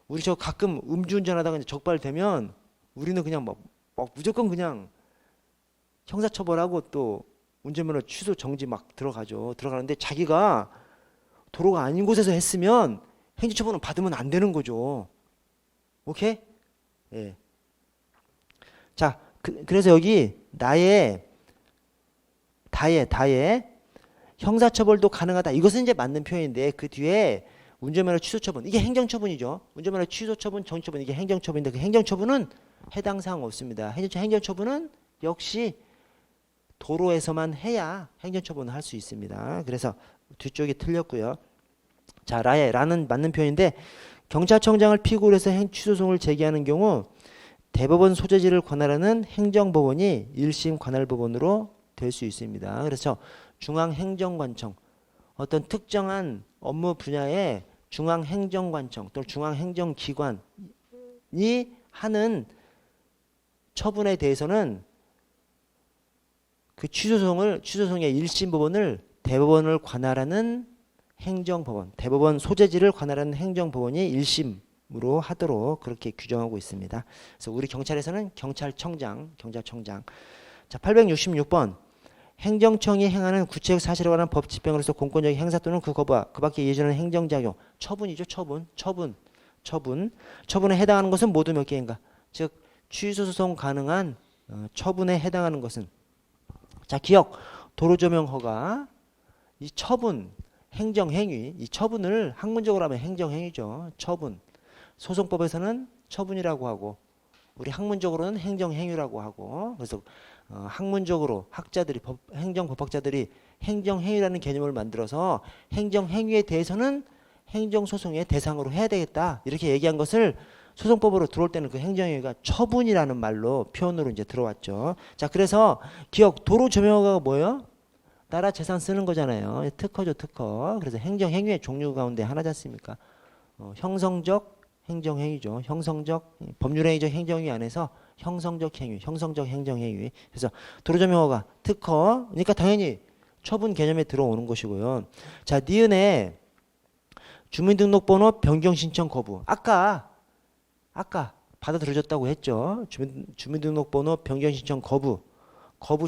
우리 저 가끔 음주운전하다가 이제 적발되면 우리는 그냥 막 무조건 그냥 형사처벌하고 또 운전면허 취소 정지 막 들어가는데 자기가 도로가 아닌 곳에서 했으면 행정처분은 받으면 안 되는 거죠. 오케이? 예. 자, 그래서 여기 다에 형사처벌도 가능하다. 이것은 이제 맞는 표현인데 그 뒤에 운전면허 취소처분, 이게 행정처분이죠. 운전면허 취소처분, 정지처분, 이게 행정처분인데 그 행정처분은 해당 사항 없습니다. 행정처분은 역시 도로에서만 해야 행정처분을 할 수 있습니다. 그래서 뒤쪽이 틀렸고요. 자, 라는 맞는 표현인데 경찰청장을 피고로 해서 취소송을 제기하는 경우 대법원 소재지를 관할하는 행정법원이 1심 관할법원으로 될 수 있습니다. 그래서 중앙행정관청, 어떤 특정한 업무 분야의 중앙행정관청 또는 중앙행정기관이 하는 처분에 대해서는 그 취소송의 1심 법원을 대법원을 관할하는 행정법원, 대법원 소재지를 관할하는 행정법원이 1심으로 하도록 그렇게 규정하고 있습니다. 그래서 우리 경찰에서는 경찰청장. 자, 866번. 행정청이 행하는 구체적 사실에 관한 법 집행으로서 공권력의 행사 또는 그 거부와 그 밖에 예전하는 행정작용. 처분이죠. 처분에 해당하는 것은 모두 몇 개인가? 즉 취소소송 가능한 처분에 해당하는 것은, 자, 기억, 도로조명허가, 이 처분, 행정행위, 이 처분을 학문적으로 하면 행정행위죠. 처분. 소송법에서는 처분이라고 하고 우리 학문적으로는 행정행위라고 하고, 그래서 학문적으로 행정법학자들이 행정행위라는 개념을 만들어서 행정행위에 대해서는 행정소송의 대상으로 해야 되겠다 이렇게 얘기한 것을 소송법으로 들어올 때는 그 행정행위가 처분이라는 말로 표현으로 이제 들어왔죠. 자, 그래서 기억, 도로조명허가 뭐예요? 나라 재산 쓰는 거잖아요. 특허죠, 특허. 그래서 행정행위의 종류 가운데 하나지 않습니까? 형성적 행정행위죠. 법률행위적 행정행위 안에서 형성적 행정행위. 그래서 도로조명허가 특허, 그러니까 당연히 처분 개념에 들어오는 것이고요. 자, 니은에 주민등록번호 변경 신청 거부. 아까 받아들여졌다고 했죠. 주민등록번호 변경 신청 거부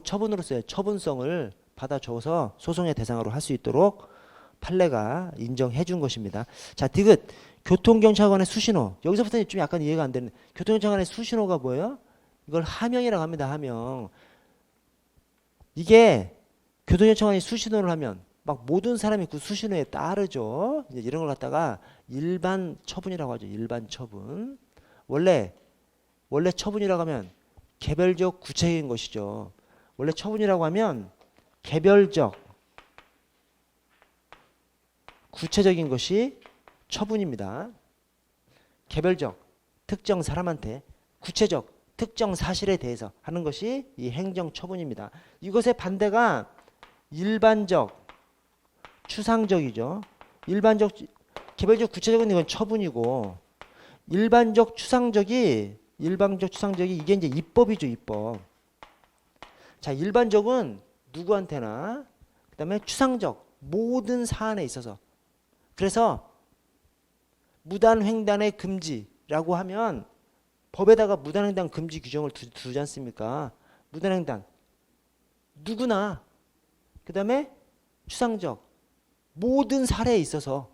처분으로서의 처분성을 받아줘서 소송의 대상으로 할 수 있도록 판례가 인정해 준 것입니다. 자, 디귿, 교통경찰관의 수신호. 여기서부터는 좀 약간 이해가 안 되는, 교통경찰관의 수신호가 뭐예요? 이걸 하명이라고 합니다. 하명. 이게 교통경찰관이 수신호를 하면 막 모든 사람이 그 수신호에 따르죠. 이제 이런 걸 갖다가 일반 처분이라고 하죠. 일반 처분. 원래 원래 처분이라고 하면 개별적 구체적인 것이죠. 원래 처분이라고 하면 개별적 구체적인 것이 처분입니다. 개별적 특정 사람한테, 구체적 특정 사실에 대해서 하는 것이 이 행정처분입니다. 이것의 반대가 일반적 추상적이죠. 일반적 개별적 구체적은 이건 처분이고, 일반적 추상적이 이게 이제 입법이죠. 입법. 자, 일반적은 누구한테나, 그 다음에 추상적 모든 사안에 있어서. 그래서 무단횡단의 금지라고 하면 법에다가 무단횡단 금지 규정을 두지 않습니까? 무단횡단 누구나, 그 다음에 추상적 모든 사례에 있어서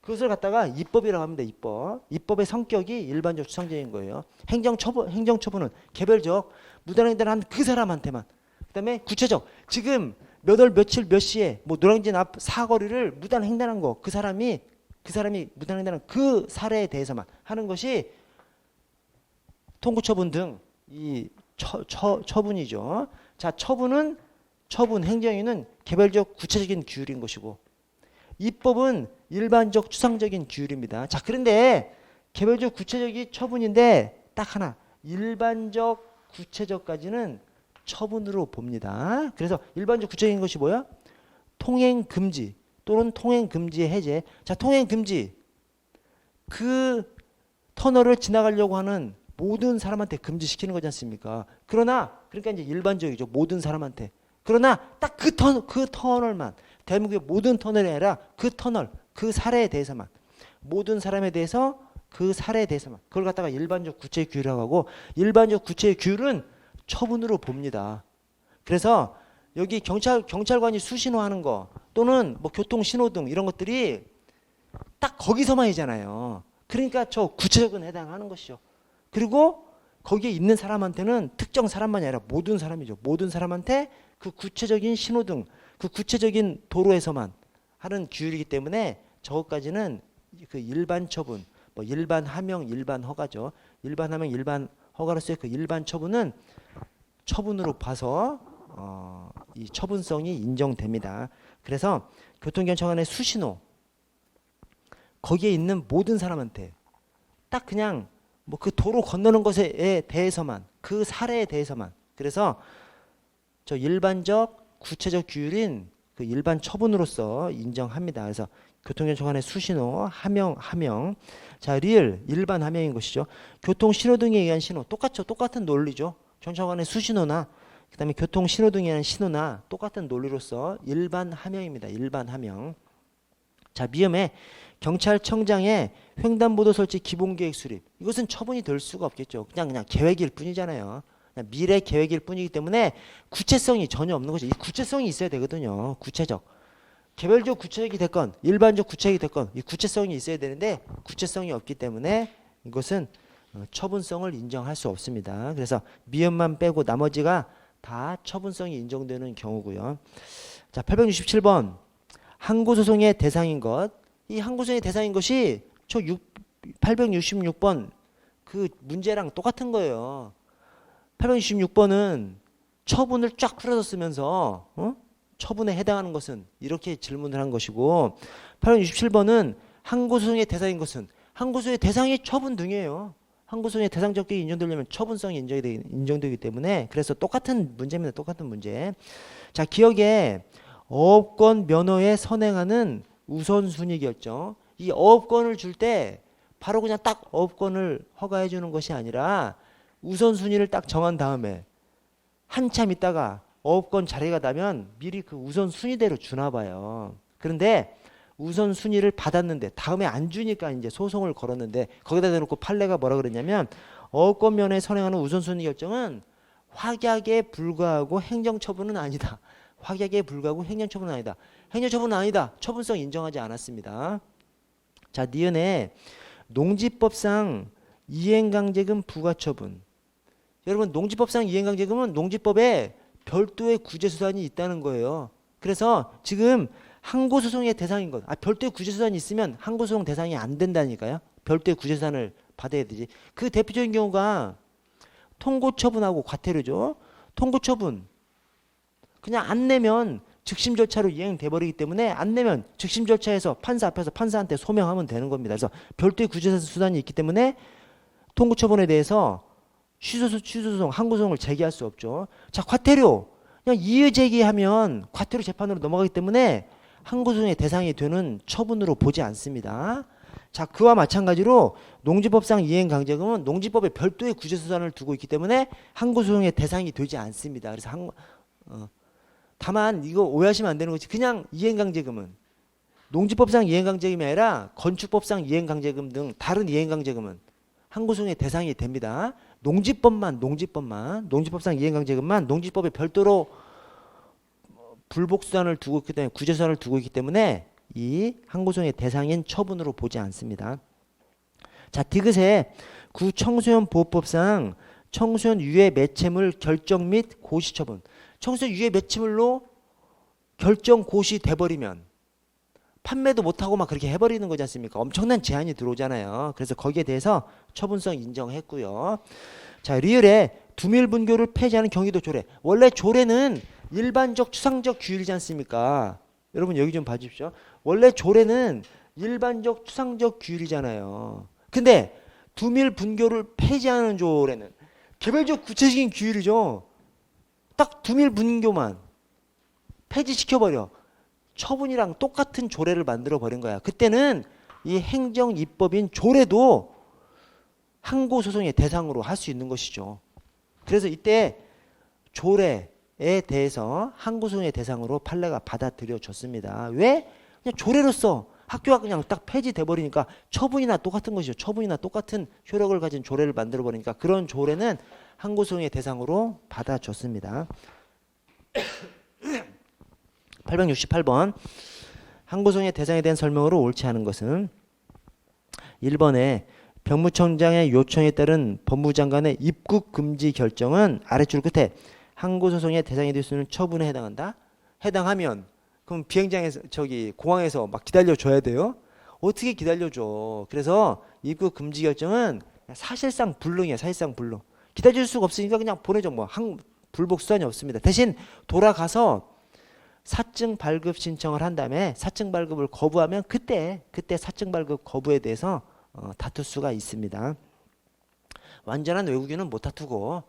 그것을 갖다가 입법이라고 합니다. 입법의 성격이 일반적 추상적인 거예요. 행정처분은 개별적 무단횡단을 한 그 사람한테만, 그 다음에 구체적 지금 몇 월 며칠 몇 시에 뭐 노량진 앞 사거리를 무단횡단한 거, 그 사람이 무단횡단한 그 사례에 대해서만 하는 것이 통고처분 등 이 처분이죠. 자, 처분 행정위는 개별적 구체적인 규율인 것이고, 입법은 일반적 추상적인 규율입니다. 자, 그런데 개별적 구체적이 처분인데 딱 하나, 일반적 구체적까지는 처분으로 봅니다. 그래서 일반적 구체적인 것이 뭐야? 통행 금지 또는 통행 금지의 해제. 자, 통행 금지, 그 터널을 지나가려고 하는 모든 사람한테 금지시키는 거지 않습니까? 그러니까 이제 일반적이죠. 모든 사람한테. 그러나 딱 그 터널만, 대한민국의 모든 터널이 아니라 그 터널, 그 사례에 대해서만, 모든 사람에 대해서 그 사례에 대해서만, 그걸 갖다가 일반적 구체 규율이라고 하고, 일반적 구체 규율은 처분으로 봅니다. 그래서 여기 경찰관이 수신호하는 거 또는 뭐 교통 신호등 이런 것들이 딱 거기서만이잖아요. 그러니까 저 구체적은 해당하는 것이죠. 그리고 거기에 있는 사람한테는 특정 사람만이 아니라 모든 사람이죠. 모든 사람한테 그 구체적인 신호등, 그 구체적인 도로에서만 하는 규율이기 때문에 저것까지는 그 일반 처분, 뭐 일반 하명, 일반 허가죠. 일반 하명, 일반 허가로서의 그 일반 처분은 처분으로 봐서 이 처분성이 인정됩니다. 그래서 교통경찰관의 수신호, 거기에 있는 모든 사람한테 딱 그냥 뭐 그 도로 건너는 것에 대해서만, 그 사례에 대해서만, 그래서 저 일반적 구체적 규율인 그 일반 처분으로서 인정합니다. 그래서 교통경찰관의 수신호, 하명. 자, 일반 하명인 것이죠. 교통신호등에 의한 신호, 똑같은 논리죠. 경찰관의 수신호나 그 다음에 교통신호등에 의한 신호나 똑같은 논리로서 일반 하명입니다. 일반 하명. 자, 미음에 경찰청장의 횡단보도 설치 기본계획 수립, 이것은 처분이 될 수가 없겠죠. 그냥 계획일 뿐이잖아요. 그냥 미래 계획일 뿐이기 때문에 구체성이 전혀 없는 거죠. 이 구체성이 있어야 되거든요. 구체적. 개별적 구체적이 됐건 일반적 구체적이 됐건 이 구체성이 있어야 되는데 구체성이 없기 때문에 이것은 처분성을 인정할 수 없습니다. 그래서 미음만 빼고 나머지가 다 처분성이 인정되는 경우고요. 자, 867번 항고소송의 대상인 것. 이 항고소송의 대상인 것이 866번 그 문제랑 똑같은 거예요. 866번은 처분을 쫙 풀어서 쓰면서 처분에 해당하는 것은 이렇게 질문을 한 것이고, 867번은 항고소송의 대상인 것은 항고소의 대상이 처분 등이에요. 항고소송의 대상적격이 인정되려면 처분성이 인정되기 때문에, 그래서 똑같은 문제입니다. 똑같은 문제. 자, 기억에 어업권 면허에 선행하는 우선순위 결정. 이 어업권을 줄 때 바로 그냥 딱 어업권을 허가해 주는 것이 아니라 우선순위를 딱 정한 다음에 한참 있다가 어업권 자리가 나면 미리 그 우선순위대로 주나 봐요. 그런데 우선순위를 받았는데 다음에 안 주니까 이제 소송을 걸었는데, 거기다 대놓고 판례가 뭐라 그랬냐면 어업권 면허에 선행하는 우선순위 결정은 확약에 불과하고 행정처분은 아니다. 확약에 불과하고 행정처분은 아니다. 행정처분은 아니다. 처분성 인정하지 않았습니다. 자, 니은에 농지법상 이행강제금 부과처분. 여러분, 농지법상 이행강제금은 농지법에 별도의 구제수단이 있다는 거예요. 그래서 지금 항고소송의 대상인 것, 별도의 구제수단이 있으면 항고소송 대상이 안 된다니까요. 별도의 구제수단을 받아야 되지. 그 대표적인 경우가 통고처분하고 과태료죠. 통고처분 그냥 안 내면 즉심 절차로 이행돼 버리기 때문에 안 내면 즉심 절차에서 판사 앞에서 판사한테 소명하면 되는 겁니다. 그래서 별도의 구제 수단이 있기 때문에 통고처분에 대해서 취소소송, 항고소송을 제기할 수 없죠. 자, 과태료 그냥 이의 제기하면 과태료 재판으로 넘어가기 때문에 항고소송의 대상이 되는 처분으로 보지 않습니다. 자, 그와 마찬가지로 농지법상 이행강제금은 농지법에 별도의 구제수단을 두고 있기 때문에 항고소송의 대상이 되지 않습니다. 그래서 다만 이거 오해하시면 안 되는 것이 그냥 이행강제금은 농지법상 이행강제금이 아니라 건축법상 이행강제금 등 다른 이행강제금은 항고소송의 대상이 됩니다. 농지법상 이행강제금만 농지법에 별도로 불복수단을 두고 있기 때문에 구제수단을 두고 있기 때문에 이 항고소송의 대상인 처분으로 보지 않습니다. 자, 디귿에 구청소년 보호법상 청소년 유해 매체물 결정 및 고시 처분. 청소년 유해 매체물로 결정 고시 돼버리면 판매도 못하고 막 그렇게 해버리는 거지 않습니까? 엄청난 제한이 들어오잖아요. 그래서 거기에 대해서 처분성 인정했고요. 자, 리을에 두밀분교를 폐지하는 경기도 조례. 원래 조례는 일반적 추상적 규율이지 않습니까? 여러분 여기 좀 봐주십시오. 원래 조례는 일반적 추상적 규율이잖아요. 근데 두밀분교를 폐지하는 조례는 개별적 구체적인 규율이죠. 딱 두밀분교만 폐지시켜버려. 처분이랑 똑같은 조례를 만들어 버린 거야. 그때는 이 행정입법인 조례도 항고소송의 대상으로 할 수 있는 것이죠. 그래서 이때 조례에 대해서 항고소송의 대상으로 판례가 받아들여졌습니다. 왜? 그냥 조례로서 학교가 그냥 딱 폐지돼 버리니까 처분이나 똑같은 것이죠. 처분이나 똑같은 효력을 가진 조례를 만들어 버리니까 그런 조례는 항고소송의 대상으로 받아줬습니다. 868번 항고소송의 대상에 대한 설명으로 옳지 않은 것은 1번에 병무청장의 요청에 따른 법무장관의 입국 금지 결정은 아래줄 끝에 항고소송의 대상이 될 수 있는 처분에 해당한다. 해당하면 그럼 비행장에서 공항에서 막 기다려줘야 돼요. 어떻게 기다려줘. 그래서 입국 금지 결정은 사실상 불능이야. 사실상 불능. 기다릴 수가 없으니까 그냥 보내줘. 불복 수단이 없습니다. 대신 돌아가서 사증 발급 신청을 한 다음에 사증 발급을 거부하면 그때 사증 발급 거부에 대해서 다툴 수가 있습니다. 완전한 외국인은 못 다투고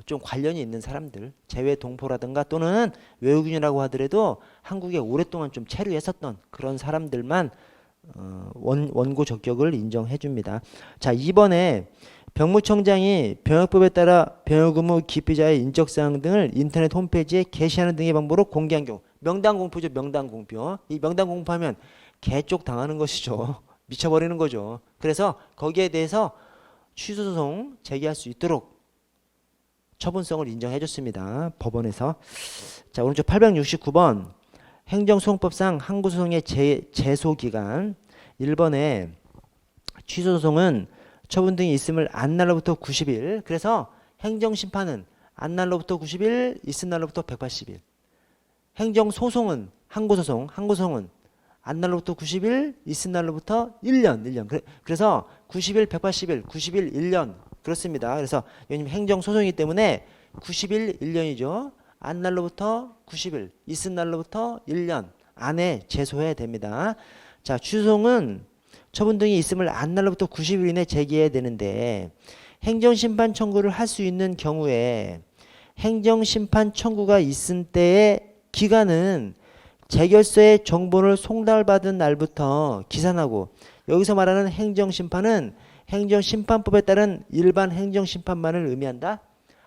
좀 관련이 있는 사람들, 재외 동포라든가 또는 외국인이라고 하더라도 한국에 오랫동안 좀 체류했었던 그런 사람들만 원고 적격을 인정해 줍니다. 자, 이번에 병무청장이 병역법에 따라 병역 의무 기피자의 인적사항 등을 인터넷 홈페이지에 게시하는 등의 방법으로 공개한 경우 명단 공표죠. 명단 공표. 이 명단 공표하면 개쪽 당하는 것이죠. 미쳐버리는 거죠. 그래서 거기에 대해서 취소소송 제기할 수 있도록 처분성을 인정해 줬습니다. 법원에서. 자, 오른쪽 869번 행정소송법상 항고소송의 제소기간 1번에 취소소송은 처분 등이 있음을 안 날로부터 90일. 그래서 행정심판은 안 날로부터 90일, 있은 날로부터 180일. 행정소송은 항고소송은 안 날로부터 90일, 있은 날로부터 1년. 그래서 90일, 180일, 90일, 1년. 그렇습니다. 그래서 왜냐면 행정소송이기 때문에 90일, 1년이죠. 안 날로부터 90일, 있은 날로부터 1년 안에 제소해야 됩니다. 자, 취소송은 처분 등이 있음을 안 날로부터 90일 이내 제기해야 되는데 행정심판 청구를 할 수 있는 경우에 행정심판 청구가 있은 때의 기간은 재결서의 정보를 송달받은 날부터 기산하고 여기서 말하는 행정심판은 행정심판법에 따른 일반 행정심판만을 의미한다?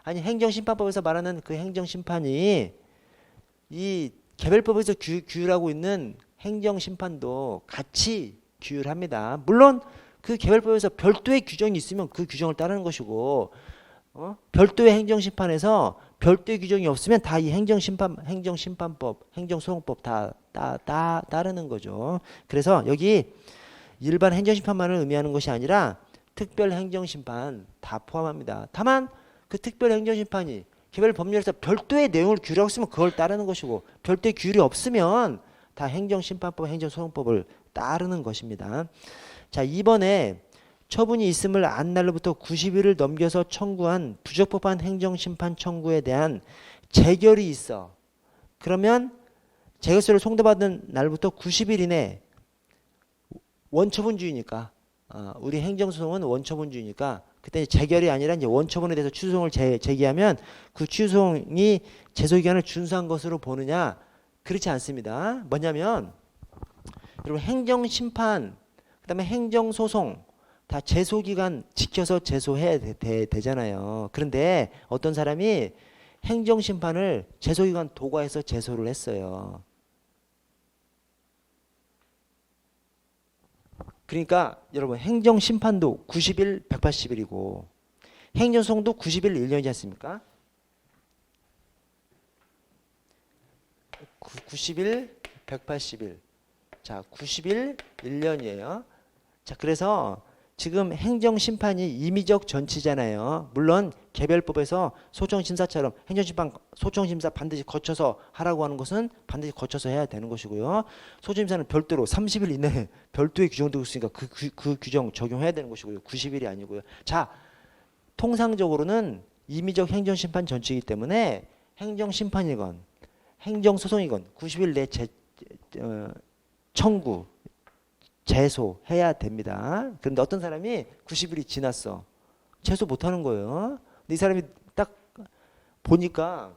아니 행정심판법에서 말하는 그 행정심판이 이 개별법에서 규율하고 있는 행정심판도 같이 규율합니다. 물론 그 개별법에서 별도의 규정이 있으면 그 규정을 따르는 것이고 별도의 행정심판에서 별도의 규정이 없으면 다 이 행정심판법, 행정소송법 다 따르는 거죠. 그래서 여기 일반 행정심판만을 의미하는 것이 아니라 특별행정심판 다 포함합니다. 다만 그 특별행정심판이 개별 법률에서 별도의 내용을 규율하고 있으면 그걸 따르는 것이고 별도의 규율이 없으면 다 행정심판법, 행정소송법을 따르는 것입니다. 자, 이번에 처분이 있음을 안 날로부터 90일을 넘겨서 청구한 부적법한 행정심판 청구에 대한 재결이 있어. 그러면 재결서를 송도받은 날부터 90일 이내 원처분주의니까 우리 행정소송은 원처분주의니까 그때 재결이 아니라 이제 원처분에 대해서 취소송을 제기하면 그 취소송이 제소기간을 준수한 것으로 보느냐? 그렇지 않습니다. 뭐냐면 여러분 행정심판 그다음에 행정소송 다 제소기간 지켜서 제소해야 되잖아요. 그런데 어떤 사람이 행정심판을 제소기간 도과해서 제소를 했어요. 그러니까 여러분 행정심판도 90일, 180일이고 행정소송도 90일 1년이지 않습니까? 90일, 180일. 자, 90일 1년이에요. 자, 그래서 지금 행정심판이 임의적 전치잖아요. 물론 개별법에서 소청심사처럼 행정심판 소청심사 반드시 거쳐서 하라고 하는 것은 반드시 거쳐서 해야 되는 것이고요. 소청심사는 별도로 30일 이내에 별도의 규정되고 있으니까 그 규정 적용해야 되는 것이고요. 90일이 아니고요. 자, 통상적으로는 임의적 행정심판 전치이기 때문에 행정심판이건 행정소송이건 90일 내 청구 제소해야 됩니다. 그런데 어떤 사람이 90일이 지났어. 제소 못하는 거예요. 근데 이 사람이 딱 보니까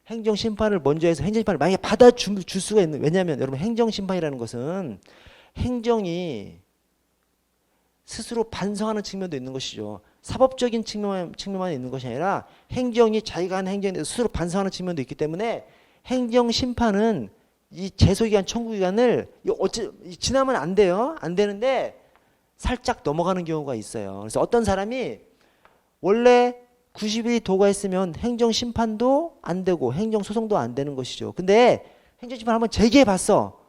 행정심판을 먼저 해서 행정심판을 만약에 받아줄 수가 있는, 왜냐하면 여러분 행정심판이라는 것은 행정이 스스로 반성하는 측면도 있는 것이죠. 사법적인 측면만 있는 것이 아니라 행정이 자기가 한 행정에 대해서 스스로 반성하는 측면도 있기 때문에 행정심판은 이 제소기간 청구기간을 지나면 안 돼요. 안 되는데 살짝 넘어가는 경우가 있어요. 그래서 어떤 사람이 원래 90일이 도과했으면 행정심판도 안 되고 행정소송도 안 되는 것이죠. 근데 행정심판 한번 제기해 봤어.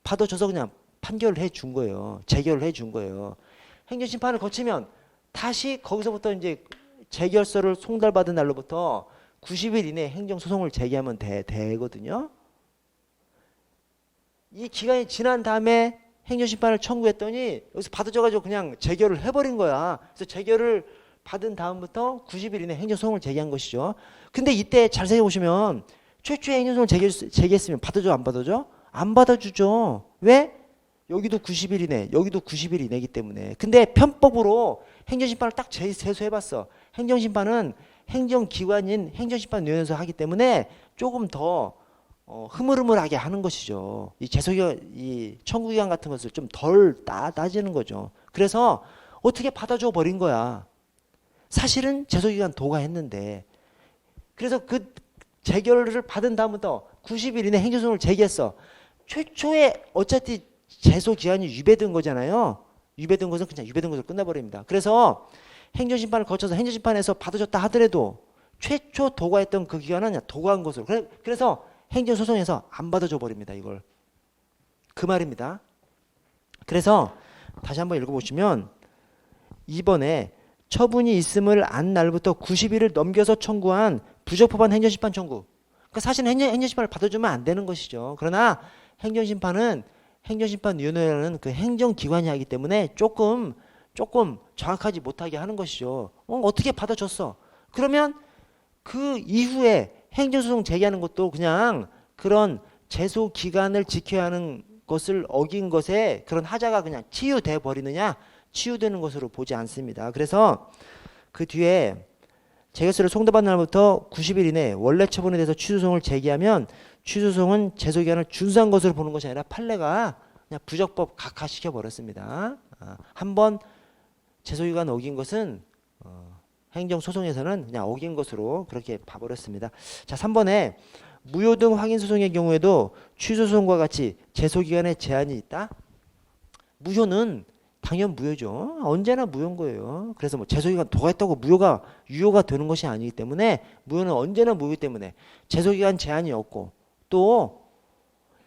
받아줘서 그냥 판결을 해준 거예요. 재결을 해준 거예요. 행정심판을 거치면 다시 거기서부터 이제 재결서를 송달받은 날로부터 90일 이내에 행정소송을 제기하면 되거든요. 이 기간이 지난 다음에 행정심판을 청구했더니 여기서 받아줘가지고 그냥 재결을 해버린 거야. 그래서 재결을 받은 다음부터 90일 이내 행정소송을 제기한 것이죠. 근데 이때 잘 생각해보시면 최초에 행정소송을 제기했으면 받아줘 안 받아줘? 안 받아주죠. 왜? 여기도 90일 이내, 여기도 90일 이내이기 때문에. 근데 편법으로 행정심판을 딱 제소해봤어. 행정심판은 행정기관인 행정심판위원회에서 하기 때문에 조금 더 흐물흐물하게 하는 것이죠. 이 이 청구기간 같은 것을 좀 덜 따지는 거죠. 그래서 어떻게 받아줘 버린 거야. 사실은 제소기간 도과했는데. 그래서 그 재결을 받은 다음부터 90일 이내 행정소송을 제기했어. 최초에 어차피 제소기한이 유배된 거잖아요. 유배된 것은 그냥 유배된 것으로 끝나버립니다. 그래서 행정심판을 거쳐서 행정심판에서 받아줬다 하더라도 최초 도과했던 그 기간은 그냥 도과한 것으로. 그래서 행정소송에서 안 받아줘 버립니다. 이걸. 그 말입니다. 그래서 다시 한번 읽어보시면 2번에 처분이 있음을 안 날부터 90일을 넘겨서 청구한 부적법한 행정심판 청구. 그러니까 사실은 행정심판을 받아주면 안 되는 것이죠. 그러나 행정심판은 행정심판위원회라는 그 행정기관이 하기 때문에 조금 정확하지 못하게 하는 것이죠. 어떻게 받아줬어? 그러면 그 이후에 행정소송 제기하는 것도 그냥 그런 제소 기간을 지켜야 하는 것을 어긴 것에 그런 하자가 그냥 치유돼 버리느냐? 치유되는 것으로 보지 않습니다. 그래서 그 뒤에 재결서를 송달받은 날부터 90일 이내 원래 처분에 대해서 취소송을 제기하면 취소송은 제소기간을 준수한 것으로 보는 것이 아니라 판례가 그냥 부적법 각하시켜 버렸습니다. 한번 제소기간 어긴 것은 행정소송에서는 그냥 어긴 것으로 그렇게 봐버렸습니다. 자, 3번에 무효 등 확인소송의 경우에도 취소소송과 같이 제소기간에 제한이 있다? 무효는 당연 무효죠. 언제나 무효인 거예요. 그래서 뭐 제소기간 도과했다고 유효가 되는 것이 아니기 때문에 무효는 언제나 무효이기 때문에 제소기간 제한이 없고 또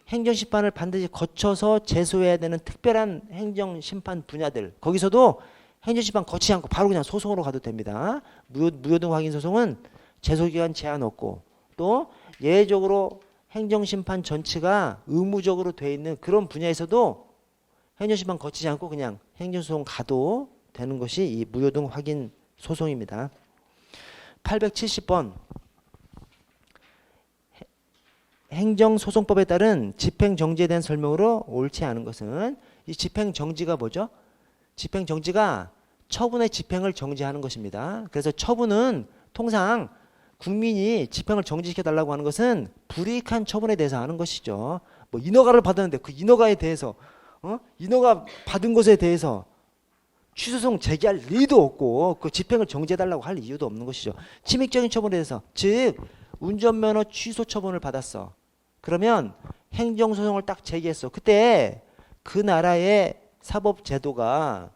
행정심판을 반드시 거쳐서 제소해야 되는 특별한 행정심판 분야들 거기서도 행정심판 거치지 않고 바로 그냥 소송으로 가도 됩니다. 무효 등 확인소송은 제소기간 제한 없고 또 예외적으로 행정심판 전치가 의무적으로 돼 있는 그런 분야에서도 행정심판 거치지 않고 그냥 행정소송 가도 되는 것이 이 무효등 확인 소송입니다. 870번 행정소송법에 따른 집행정지에 대한 설명으로 옳지 않은 것은 이 집행정지가 뭐죠? 집행정지가 처분의 집행을 정지하는 것입니다. 그래서 처분은 통상 국민이 집행을 정지시켜 달라고 하는 것은 불이익한 처분에 대해서 하는 것이죠. 뭐 인허가를 받았는데 그 인허가에 대해서 인허가 받은 것에 대해서 취소소송 제기할 리도 없고 그 집행을 정지해 달라고 할 이유도 없는 것이죠. 침익적인 처분에 대해서 즉 운전면허 취소 처분을 받았어. 그러면 행정소송을 딱 제기했어. 그때 그 나라의 사법제도가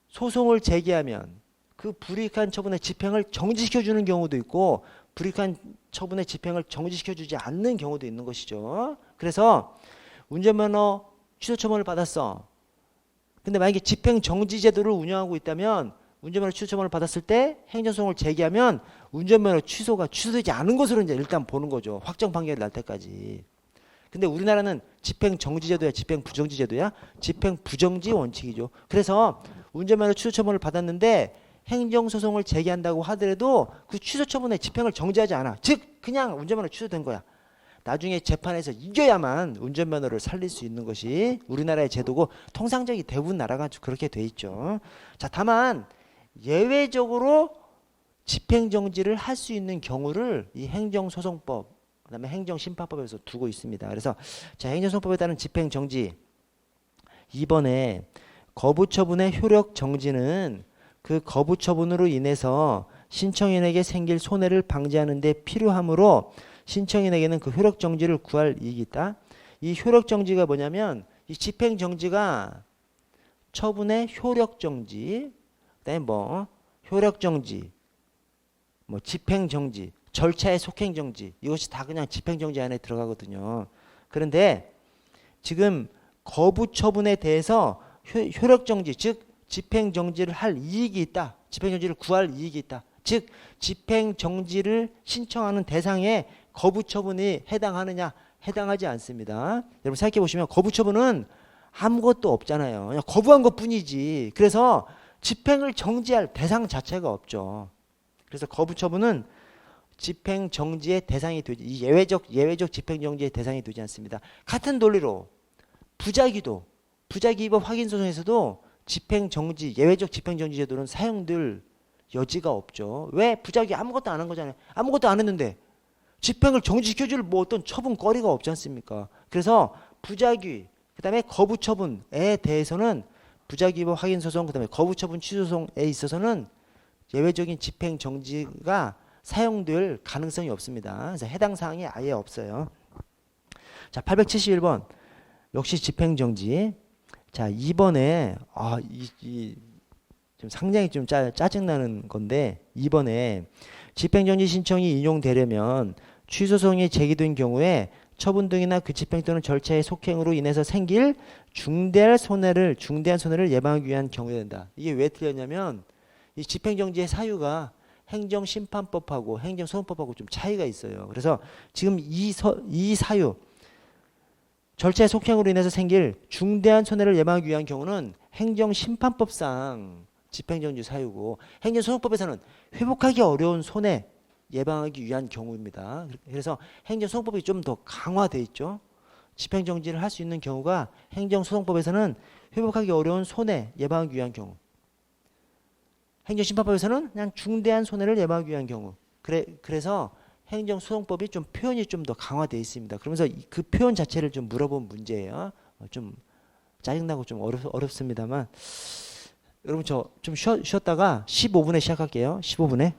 소송을 제기하면 그 불이익한 처분의 집행을 정지시켜주는 경우도 있고 불이익한 처분의 집행을 정지시켜주지 않는 경우도 있는 것이죠. 그래서 운전면허 취소 처분을 받았어. 근데 만약에 집행정지 제도를 운영하고 있다면 운전면허 취소 처분을 받았을 때 행정소송을 제기하면 운전면허 취소가 취소되지 않은 것으로 이제 일단 보는 거죠. 확정 판결이 날 때까지. 근데 우리나라는 집행정지 제도야, 집행부정지 제도야? 집행부정지 원칙이죠. 그래서 운전면허 취소 처분을 받았는데 행정소송을 제기한다고 하더라도 그 취소 처분의 집행을 정지하지 않아. 즉 그냥 운전면허 취소된 거야. 나중에 재판에서 이겨야만 운전면허를 살릴 수 있는 것이 우리나라의 제도고 통상적인 대부분 나라가 그렇게 돼 있죠. 자, 다만 예외적으로 집행정지를 할 수 있는 경우를 이 행정소송법 그다음에 행정심판법에서 두고 있습니다. 그래서 자, 행정소송법에 따른 집행정지 2번에 거부처분의 효력정지는 그 거부처분으로 인해서 신청인에게 생길 손해를 방지하는 데 필요하므로 신청인에게는 그 효력정지를 구할 이익이 있다. 이 효력정지가 뭐냐면 이 집행정지가 처분의 효력정지 그다음에 뭐 효력정지 뭐 집행정지 절차의 속행정지 이것이 다 그냥 집행정지 안에 들어가거든요. 그런데 지금 거부처분에 대해서 효력정지 즉 집행정지를 할 이익이 있다. 집행정지를 구할 이익이 있다. 즉 집행정지를 신청하는 대상에 거부처분이 해당하느냐? 해당하지 않습니다. 여러분 생각해 보시면 거부처분은 아무것도 없잖아요. 그냥 거부한 것뿐이지. 그래서 집행을 정지할 대상 자체가 없죠. 그래서 거부처분은 집행정지의 대상이 되지 이 예외적 집행정지의 대상이 되지 않습니다. 같은 논리로 부작위도 부작위법 확인소송에서도 집행정지 예외적 집행정지 제도는 사용될 여지가 없죠. 왜? 부작위 아무것도 안 한 거잖아요. 아무것도 안 했는데 집행을 정지시켜줄 뭐 어떤 처분거리가 없지 않습니까? 그래서 부작위 그다음에 거부처분에 대해서는 부작위법 확인소송 그다음에 거부처분 취소소송에 있어서는 예외적인 집행정지가 사용될 가능성이 없습니다. 그래서 해당 사항이 아예 없어요. 자, 871번 역시 집행정지. 자, 2번에 좀 상당히 좀 짜증나는 건데 2번에 집행정지 신청이 인용되려면 취소소송이 제기된 경우에 처분 등이나 그 집행 또는 절차의 속행으로 인해서 생길 중대한 손해를 예방하기 위한 경우에 된다. 이게 왜 틀렸냐면 이 집행정지의 사유가 행정심판법하고 행정소송법하고 좀 차이가 있어요. 그래서 지금 이 사유 절차의 속행으로 인해서 생길 중대한 손해를 예방하기 위한 경우는 행정심판법상 집행정지 사유고 행정소송법에서는 회복하기 어려운 손해 예방하기 위한 경우입니다. 그래서 행정소송법이 좀 더 강화되어 있죠. 집행정지를 할 수 있는 경우가 행정소송법에서는 회복하기 어려운 손해 예방하기 위한 경우 행정심판법에서는 그냥 중대한 손해를 예방하기 위한 경우 그래서 행정소송법이 좀 표현이 좀 더 강화되어 있습니다. 그러면서 그 표현 자체를 좀 물어본 문제예요. 좀 짜증나고 좀 어렵습니다만 여러분 저 좀 쉬었다가 15분에 시작할게요. 15분에.